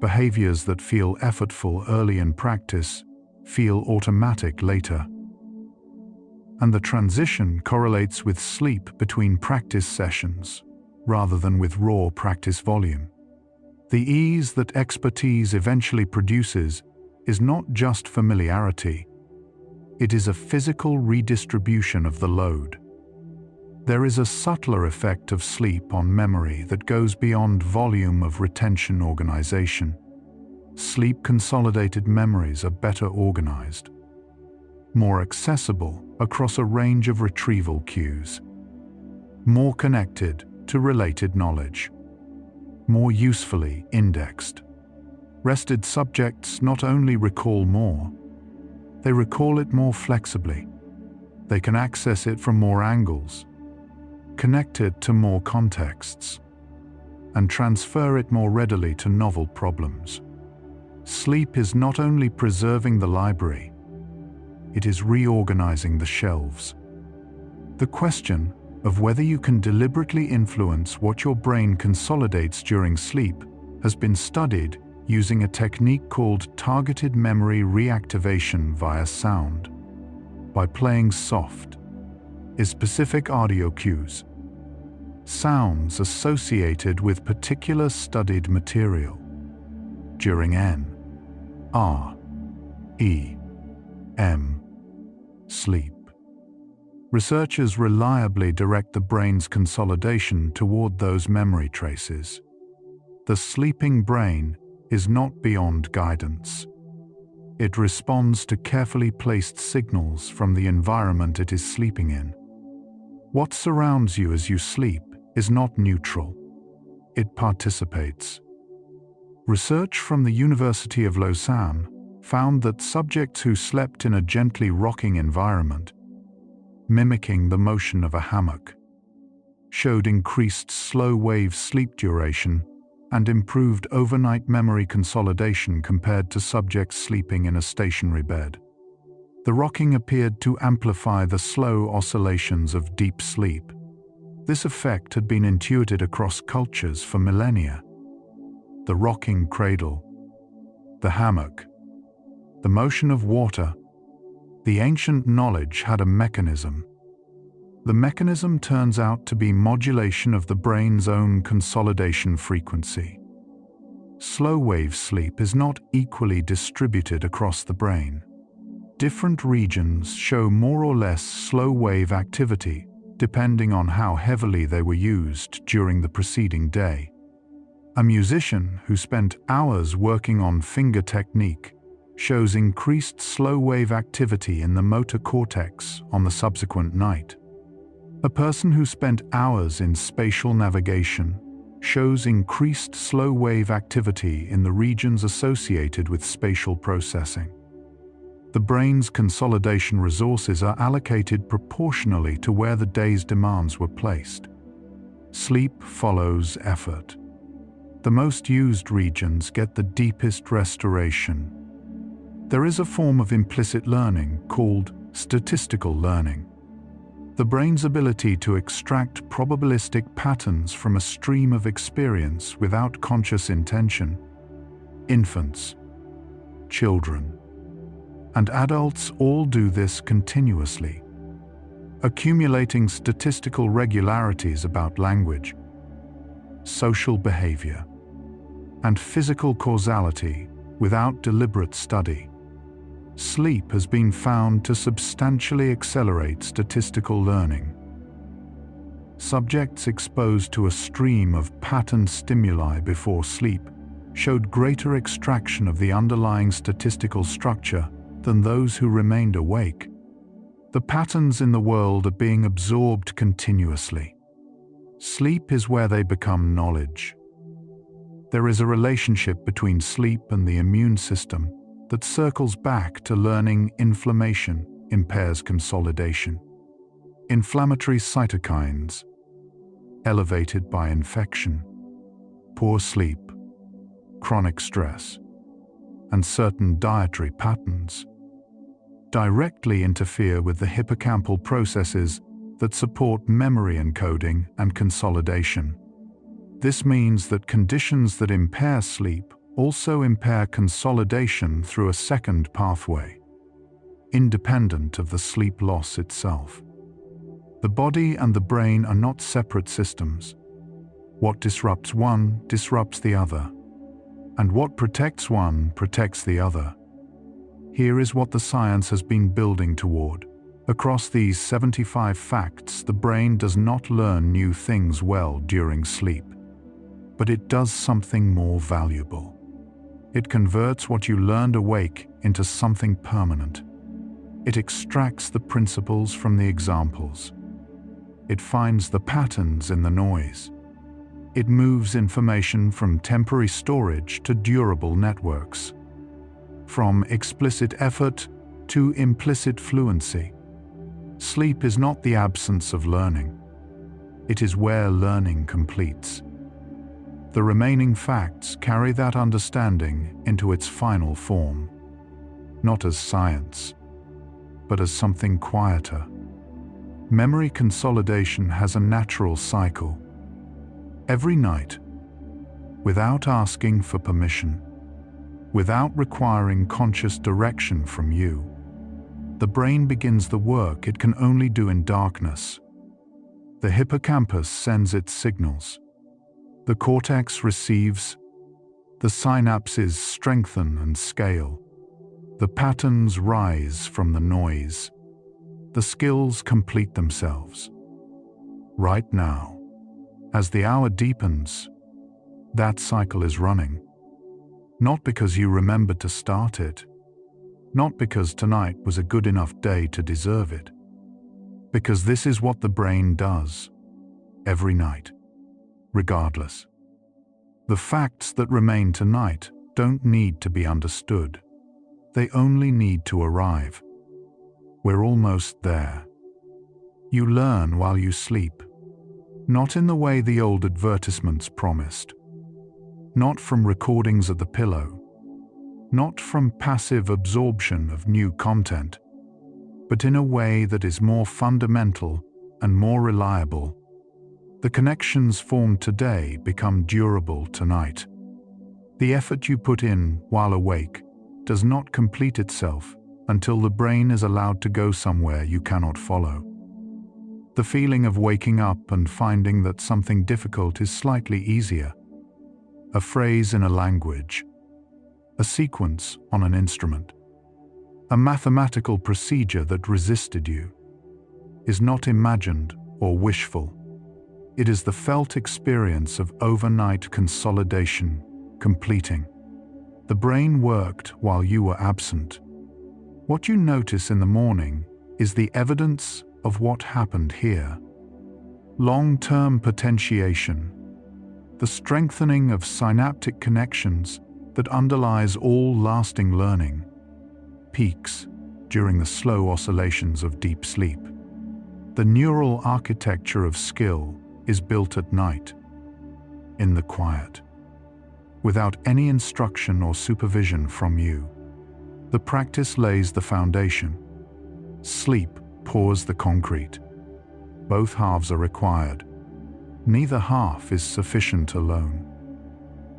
behaviors that feel effortful early in practice feel automatic later. And the transition correlates with sleep between practice sessions, rather than with raw practice volume. The ease that expertise eventually produces is not just familiarity, it is a physical redistribution of the load. There is a subtler effect of sleep on memory that goes beyond volume of retention organization. Sleep-consolidated memories are better organized, more accessible across a range of retrieval cues, more connected to related knowledge, more usefully indexed. Rested subjects not only recall more, they recall it more flexibly. They can access it from more angles, connect it to more contexts, and transfer it more readily to novel problems. Sleep is not only preserving the library, it is reorganizing the shelves. The question of whether you can deliberately influence what your brain consolidates during sleep has been studied using a technique called targeted memory reactivation via sound. By playing soft, specific audio cues, sounds associated with particular studied material during REM sleep. Researchers reliably direct the brain's consolidation toward those memory traces. The sleeping brain is not beyond guidance. It responds to carefully placed signals from the environment it is sleeping in. What surrounds you as you sleep is not neutral. It participates. Research from the University of Lausanne found that subjects who slept in a gently rocking environment, mimicking the motion of a hammock, showed increased slow-wave sleep duration and improved overnight memory consolidation compared to subjects sleeping in a stationary bed. The rocking appeared to amplify the slow oscillations of deep sleep. This effect had been intuited across cultures for millennia. The rocking cradle, the hammock, the motion of water, the ancient knowledge had a mechanism. The mechanism turns out to be modulation of the brain's own consolidation frequency. Slow-wave sleep is not equally distributed across the brain. Different regions show more or less slow-wave activity depending on how heavily they were used during the preceding day. A musician who spent hours working on finger technique shows increased slow-wave activity in the motor cortex on the subsequent night. A person who spent hours in spatial navigation shows increased slow-wave activity in the regions associated with spatial processing. The brain's consolidation resources are allocated proportionally to where the day's demands were placed. Sleep follows effort. The most used regions get the deepest restoration. There is a form of implicit learning called statistical learning. The brain's ability to extract probabilistic patterns from a stream of experience without conscious intention. Infants, children, and adults all do this continuously, accumulating statistical regularities about language, social behavior, and physical causality without deliberate study. Sleep has been found to substantially accelerate statistical learning. Subjects exposed to a stream of patterned stimuli before sleep showed greater extraction of the underlying statistical structure than those who remained awake. The patterns in the world are being absorbed continuously. Sleep is where they become knowledge. There is a relationship between sleep and the immune system that circles back to learning inflammation impairs consolidation. Inflammatory cytokines, elevated by infection, poor sleep, chronic stress, and certain dietary patterns, directly interfere with the hippocampal processes that support memory encoding and consolidation. This means that conditions that impair sleep also impair consolidation through a second pathway, independent of the sleep loss itself. The body and the brain are not separate systems. What disrupts one disrupts the other, and what protects one protects the other. Here is what the science has been building toward. Across these 75 facts, the brain does not learn new things well during sleep, but it does something more valuable. It converts what you learned awake into something permanent. It extracts the principles from the examples. It finds the patterns in the noise. It moves information from temporary storage to durable networks, from explicit effort to implicit fluency. Sleep is not the absence of learning. It is where learning completes. The remaining facts carry that understanding into its final form, not as science, but as something quieter. Memory consolidation has a natural cycle. Every night, without asking for permission, without requiring conscious direction from you, the brain begins the work it can only do in darkness. The hippocampus sends its signals. The cortex receives. The synapses strengthen and scale. The patterns rise from the noise. The skills complete themselves. Right now, as the hour deepens, that cycle is running. Not because you remembered to start it, not because tonight was a good enough day to deserve it, because this is what the brain does, every night, regardless. The facts that remain tonight don't need to be understood. They only need to arrive. We're almost there. You learn while you sleep, not in the way the old advertisements promised, not from recordings of the pillow, not from passive absorption of new content, but in a way that is more fundamental and more reliable. The connections formed today become durable tonight. The effort you put in while awake does not complete itself until the brain is allowed to go somewhere you cannot follow. The feeling of waking up and finding that something difficult is slightly easier, a phrase in a language, a sequence on an instrument, a mathematical procedure that resisted you, is not imagined or wishful. It is the felt experience of overnight consolidation completing. The brain worked while you were absent. What you notice in the morning is the evidence of what happened here. Long-term potentiation, the strengthening of synaptic connections that underlies all lasting learning, peaks during the slow oscillations of deep sleep. The neural architecture of skill is built at night, in the quiet, without any instruction or supervision from you. The practice lays the foundation. Sleep pours the concrete. Both halves are required. Neither half is sufficient alone.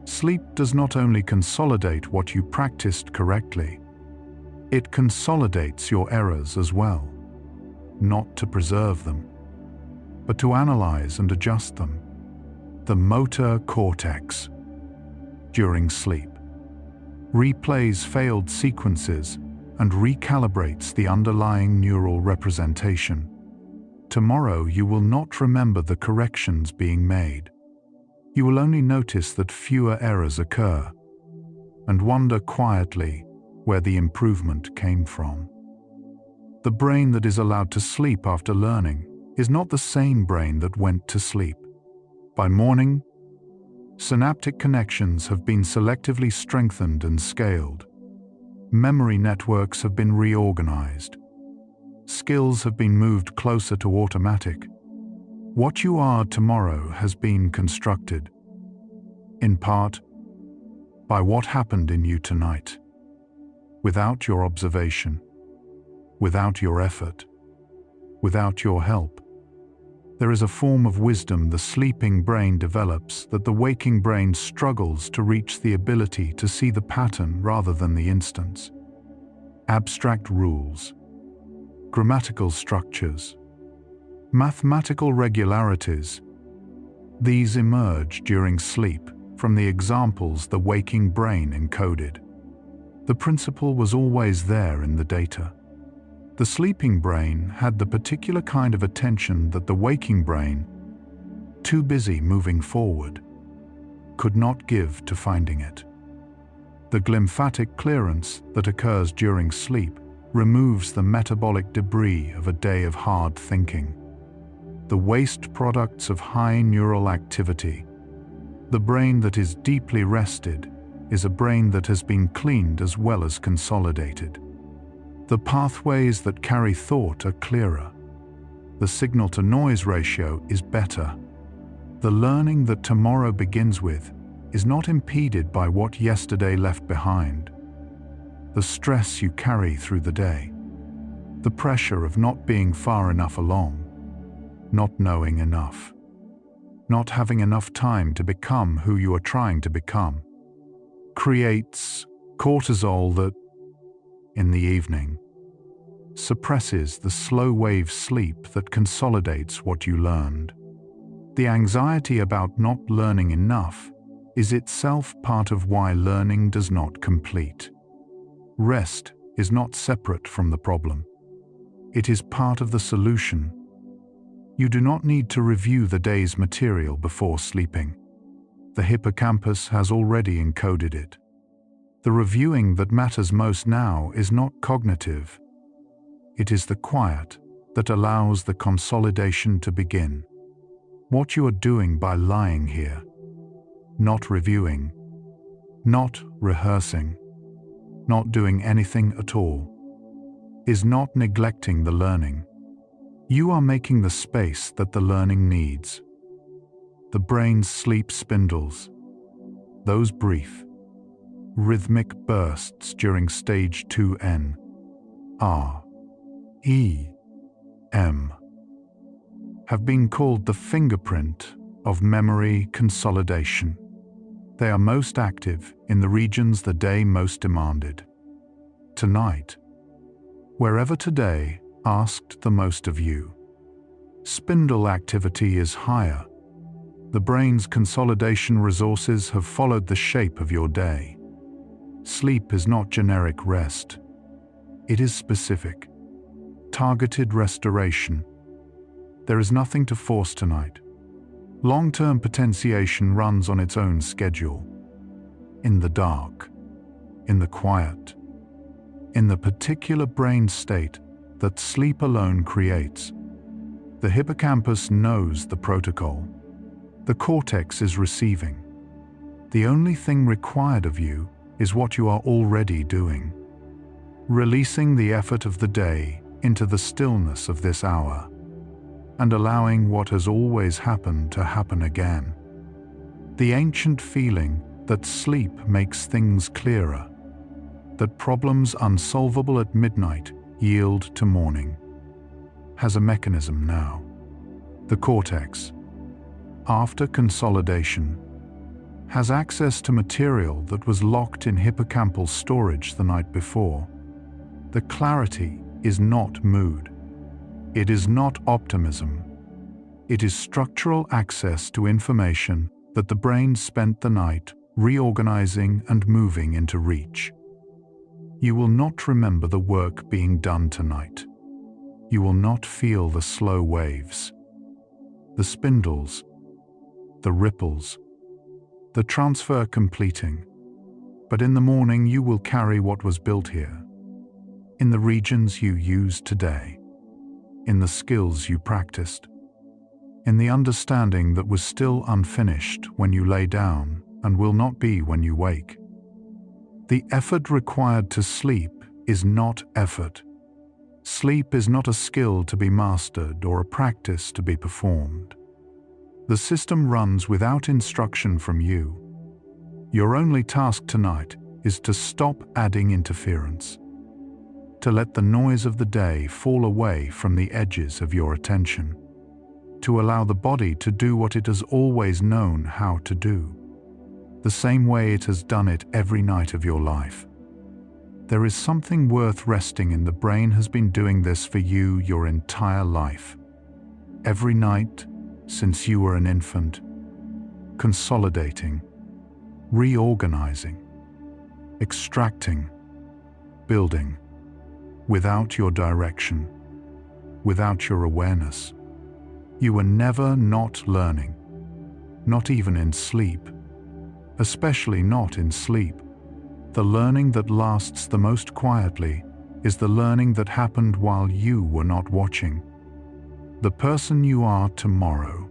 Sleep does not only consolidate what you practiced correctly, it consolidates your errors as well, not to preserve them, but to analyze and adjust them. The motor cortex, during sleep, replays failed sequences and recalibrates the underlying neural representation. Tomorrow you will not remember the corrections being made. You will only notice that fewer errors occur and wonder quietly where the improvement came from. The brain that is allowed to sleep after learning is not the same brain that went to sleep. By morning, synaptic connections have been selectively strengthened and scaled. Memory networks have been reorganized. Skills have been moved closer to automatic. What you are tomorrow has been constructed, in part, by what happened in you tonight. Without your observation, without your effort, without your help, there is a form of wisdom the sleeping brain develops that the waking brain struggles to reach, the ability to see the pattern rather than the instance. Abstract rules, grammatical structures, mathematical regularities, these emerge during sleep from the examples the waking brain encoded. The principle was always there in the data. The sleeping brain had the particular kind of attention that the waking brain, too busy moving forward, could not give to finding it. The glymphatic clearance that occurs during sleep removes the metabolic debris of a day of hard thinking, the waste products of high neural activity. The brain that is deeply rested is a brain that has been cleaned as well as consolidated. The pathways that carry thought are clearer. The signal-to-noise ratio is better. The learning that tomorrow begins with is not impeded by what yesterday left behind. The stress you carry through the day, the pressure of not being far enough along, not knowing enough, not having enough time to become who you are trying to become, creates cortisol that, in the evening, suppresses the slow-wave sleep that consolidates what you learned. The anxiety about not learning enough is itself part of why learning does not complete. Rest is not separate from the problem. It is part of the solution. You do not need to review the day's material before sleeping. The hippocampus has already encoded it. The reviewing that matters most now is not cognitive. It is the quiet that allows the consolidation to begin. What you are doing by lying here, not reviewing, not rehearsing, not doing anything at all, is not neglecting the learning. You are making the space that the learning needs. The brain's sleep spindles, those brief, rhythmic bursts during stage 2N, REM, have been called the fingerprint of memory consolidation. They are most active in the regions the day most demanded. Tonight, wherever today asked the most of you, spindle activity is higher. The brain's consolidation resources have followed the shape of your day. Sleep is not generic rest. It is specific, targeted restoration. There is nothing to force tonight. Long-term potentiation runs on its own schedule. In the dark, in the quiet, in the particular brain state that sleep alone creates. The hippocampus knows the protocol. The cortex is receiving. The only thing required of you is what you are already doing. Releasing the effort of the day into the stillness of this hour, and allowing what has always happened to happen again. The ancient feeling that sleep makes things clearer, that problems unsolvable at midnight yield to morning, has a mechanism now. The cortex, after consolidation, has access to material that was locked in hippocampal storage the night before. The clarity is not mood. It is not optimism. It is structural access to information that the brain spent the night reorganizing and moving into reach. You will not remember the work being done tonight. You will not feel the slow waves, the spindles, the ripples, the transfer completing. But in the morning you will carry what was built here, in the regions you used today, in the skills you practiced, in the understanding that was still unfinished when you lay down and will not be when you wake. The effort required to sleep is not effort. Sleep is not a skill to be mastered or a practice to be performed. The system runs without instruction from you. Your only task tonight is to stop adding interference, to let the noise of the day fall away from the edges of your attention, to allow the body to do what it has always known how to do, the same way it has done it every night of your life. There is something worth resting in. The brain has been doing this for you your entire life. Every night since you were an infant, consolidating, reorganizing, extracting, building, without your direction, without your awareness. You were never not learning, not even in sleep, especially not in sleep. The learning that lasts the most quietly is the learning that happened while you were not watching. The person you are tomorrow,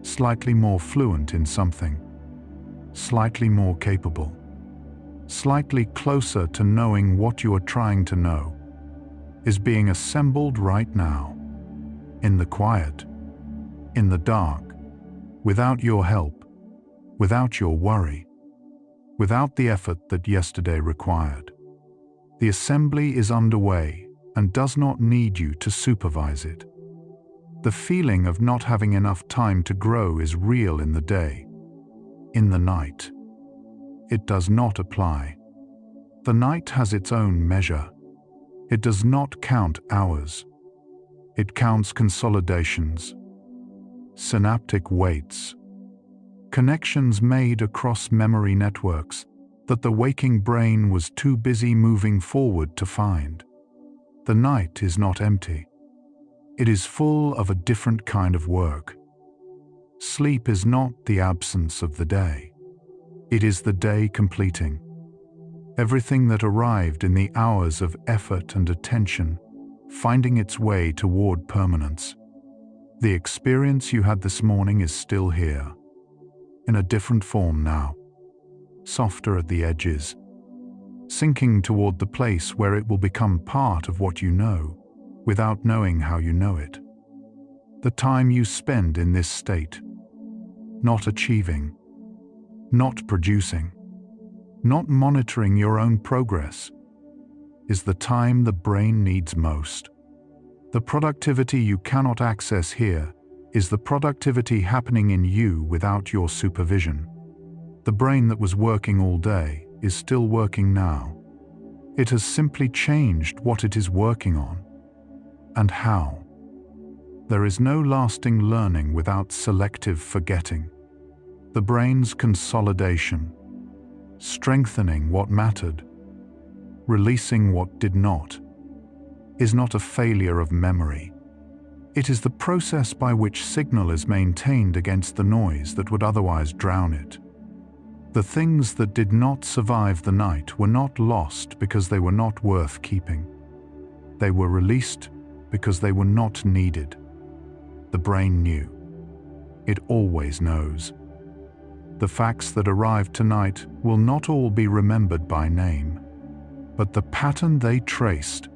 slightly more fluent in something, slightly more capable, slightly closer to knowing what you are trying to know, is being assembled right now, in the quiet, in the dark, without your help, without your worry, without the effort that yesterday required. The assembly is underway and does not need you to supervise it. The feeling of not having enough time to grow is real in the day. In the night, it does not apply. The night has its own measure. It does not count hours. It counts consolidations, synaptic weights, connections made across memory networks that the waking brain was too busy moving forward to find. The night is not empty. It is full of a different kind of work. Sleep is not the absence of the day. It is the day completing. Everything that arrived in the hours of effort and attention, finding its way toward permanence. The experience you had this morning is still here, in a different form now, softer at the edges, sinking toward the place where it will become part of what you know, without knowing how you know it. The time you spend in this state, not achieving, not producing, not monitoring your own progress, is the time the brain needs most. The productivity you cannot access here is the productivity happening in you without your supervision. The brain that was working all day is still working now. It has simply changed what it is working on and how. There is no lasting learning without selective forgetting. The brain's consolidation, strengthening what mattered, releasing what did not, is not a failure of memory. It is the process by which signal is maintained against the noise that would otherwise drown it. The things that did not survive the night were not lost because they were not worth keeping. They were released because they were not needed. The brain knew. It always knows. The facts that arrived tonight will not all be remembered by name, but the pattern they traced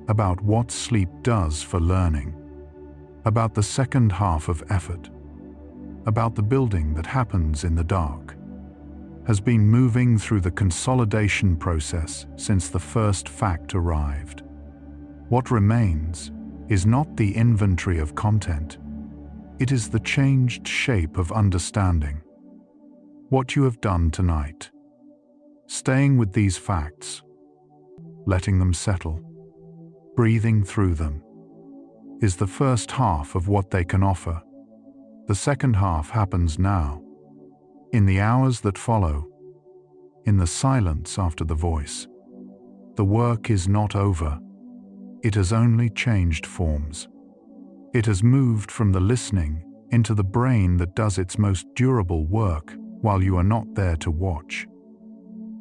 about what sleep does for learning, about the second half of effort, about the building that happens in the dark, has been moving through the consolidation process since the first fact arrived. What remains is not the inventory of content. It is the changed shape of understanding. What you have done tonight, staying with these facts, letting them settle, breathing through them, is the first half of what they can offer. The second half happens now, in the hours that follow, in the silence after the voice. The work is not over. It has only changed forms. It has moved from the listening into the brain that does its most durable work while you are not there to watch.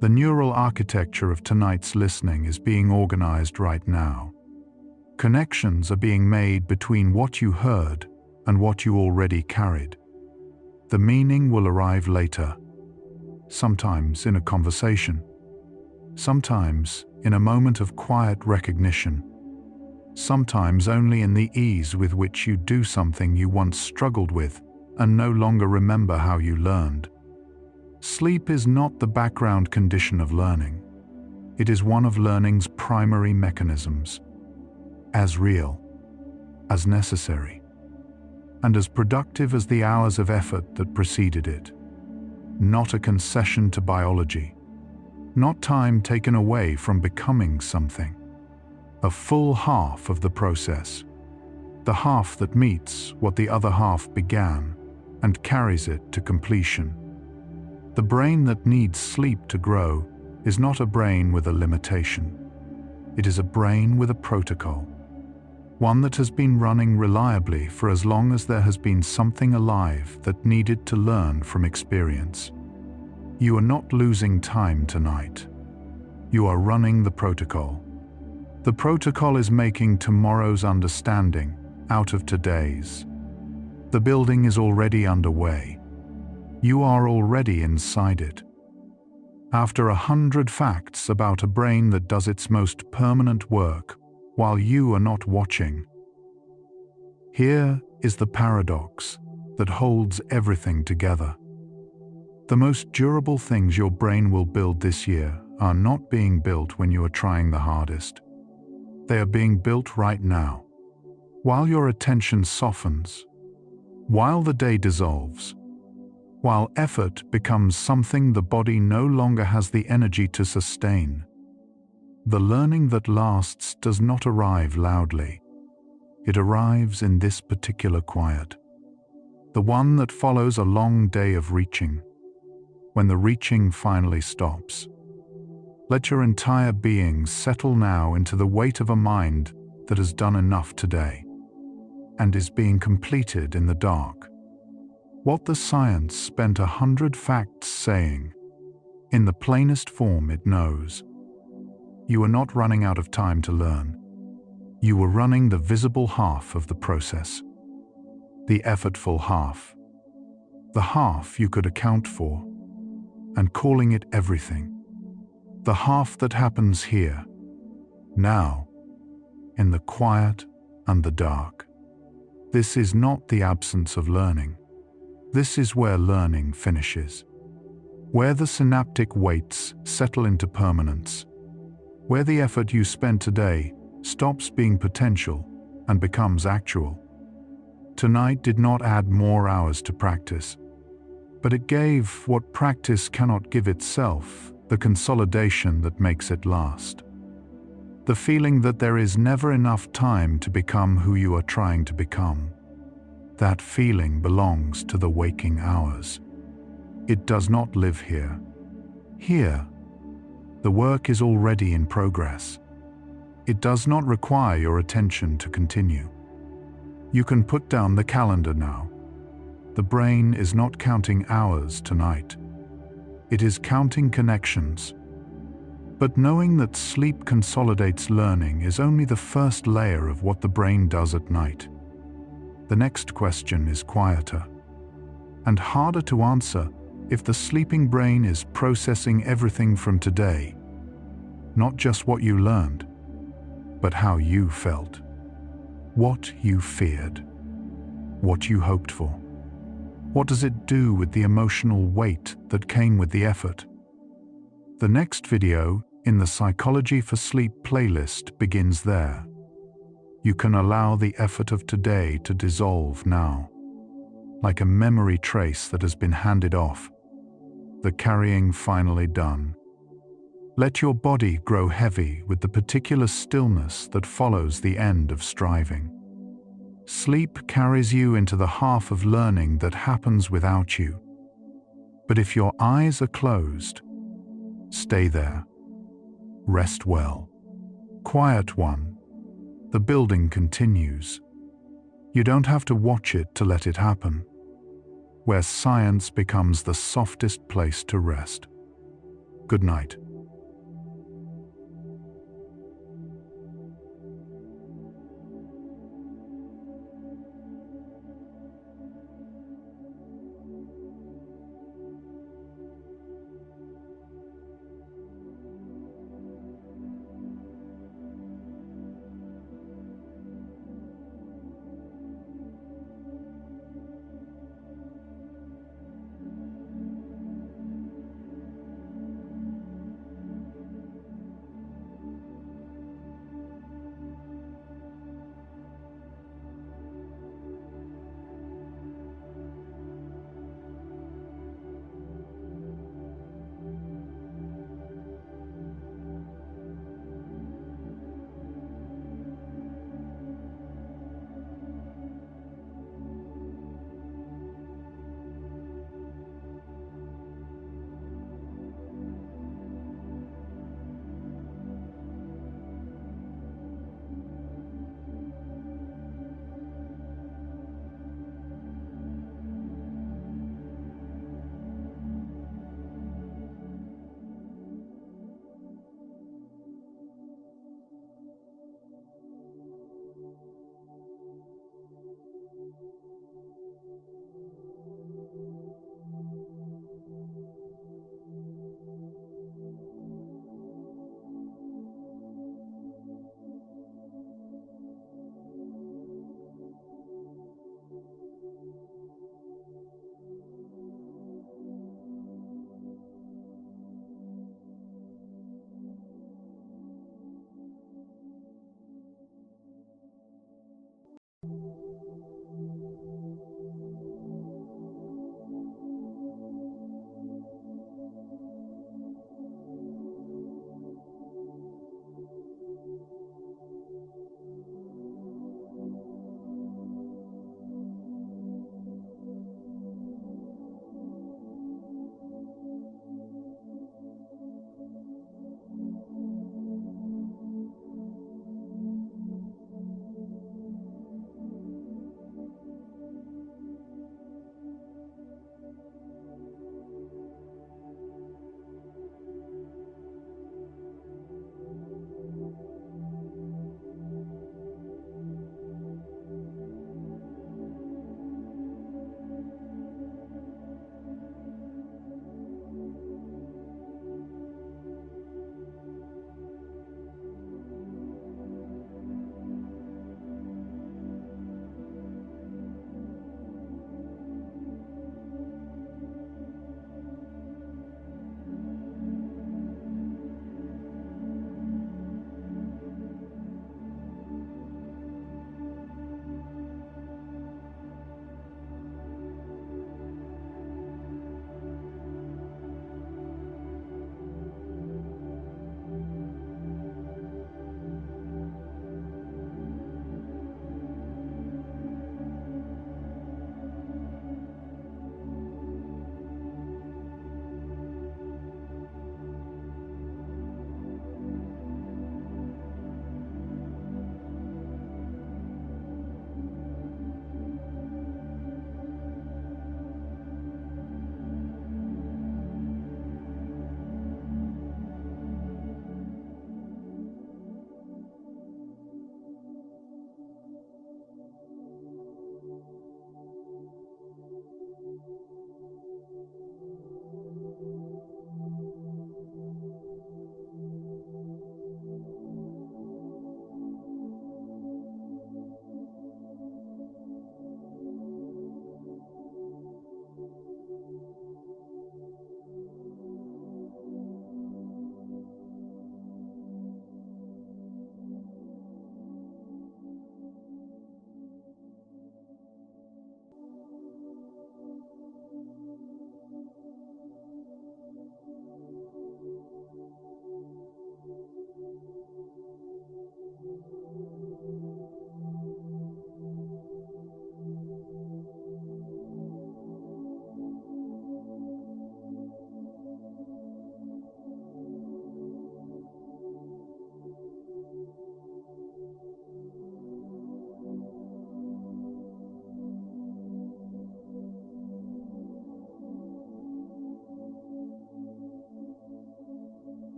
The neural architecture of tonight's listening is being organized right now. Connections are being made between what you heard and what you already carried. The meaning will arrive later, sometimes in a conversation, sometimes in a moment of quiet recognition, sometimes only in the ease with which you do something you once struggled with and no longer remember how you learned. Sleep is not the background condition of learning. It is one of learning's primary mechanisms, as real, as necessary, and as productive as the hours of effort that preceded it. Not a concession to biology, not time taken away from becoming something. A full half of the process, the half that meets what the other half began and carries it to completion. The brain that needs sleep to grow is not a brain with a limitation. It is a brain with a protocol, one that has been running reliably for as long as there has been something alive that needed to learn from experience. You are not losing time tonight. You are running the protocol. The protocol is making tomorrow's understanding out of today's. The building is already underway. You are already inside it. After 100 facts about a brain that does its most permanent work while you are not watching, here is the paradox that holds everything together. The most durable things your brain will build this year are not being built when you are trying the hardest. They are being built right now, while your attention softens, while the day dissolves, while effort becomes something the body no longer has the energy to sustain. The learning that lasts does not arrive loudly. It arrives in this particular quiet, the one that follows a long day of reaching, when the reaching finally stops. Let your entire being settle now into the weight of a mind that has done enough today and is being completed in the dark. What the science spent 100 facts saying, in the plainest form it knows. You are not running out of time to learn. You are running the visible half of the process, the effortful half, the half you could account for, and calling it everything. The half that happens here, now, in the quiet and the dark. This is not the absence of learning. This is where learning finishes, where the synaptic weights settle into permanence, where the effort you spent today stops being potential and becomes actual. Tonight did not add more hours to practice, but it gave what practice cannot give itself, the consolidation that makes it last. The feeling that there is never enough time to become who you are trying to become. That feeling belongs to the waking hours. It does not live here. Here, the work is already in progress. It does not require your attention to continue. You can put down the calendar now. The brain is not counting hours tonight. It is counting connections. But knowing that sleep consolidates learning is only the first layer of what the brain does at night. The next question is quieter and harder to answer if the sleeping brain is processing everything from today, not just what you learned, but how you felt, what you feared, what you hoped for. What does it do with the emotional weight that came with the effort? The next video in the Psychology for Sleep playlist begins there. You can allow the effort of today to dissolve now, like a memory trace that has been handed off, the carrying finally done. Let your body grow heavy with the particular stillness that follows the end of striving. Sleep carries you into the half of learning that happens without you. But if your eyes are closed, stay there. Rest well. Quiet one. The building continues. You don't have to watch it to let it happen. Where science becomes the softest place to rest. Good night.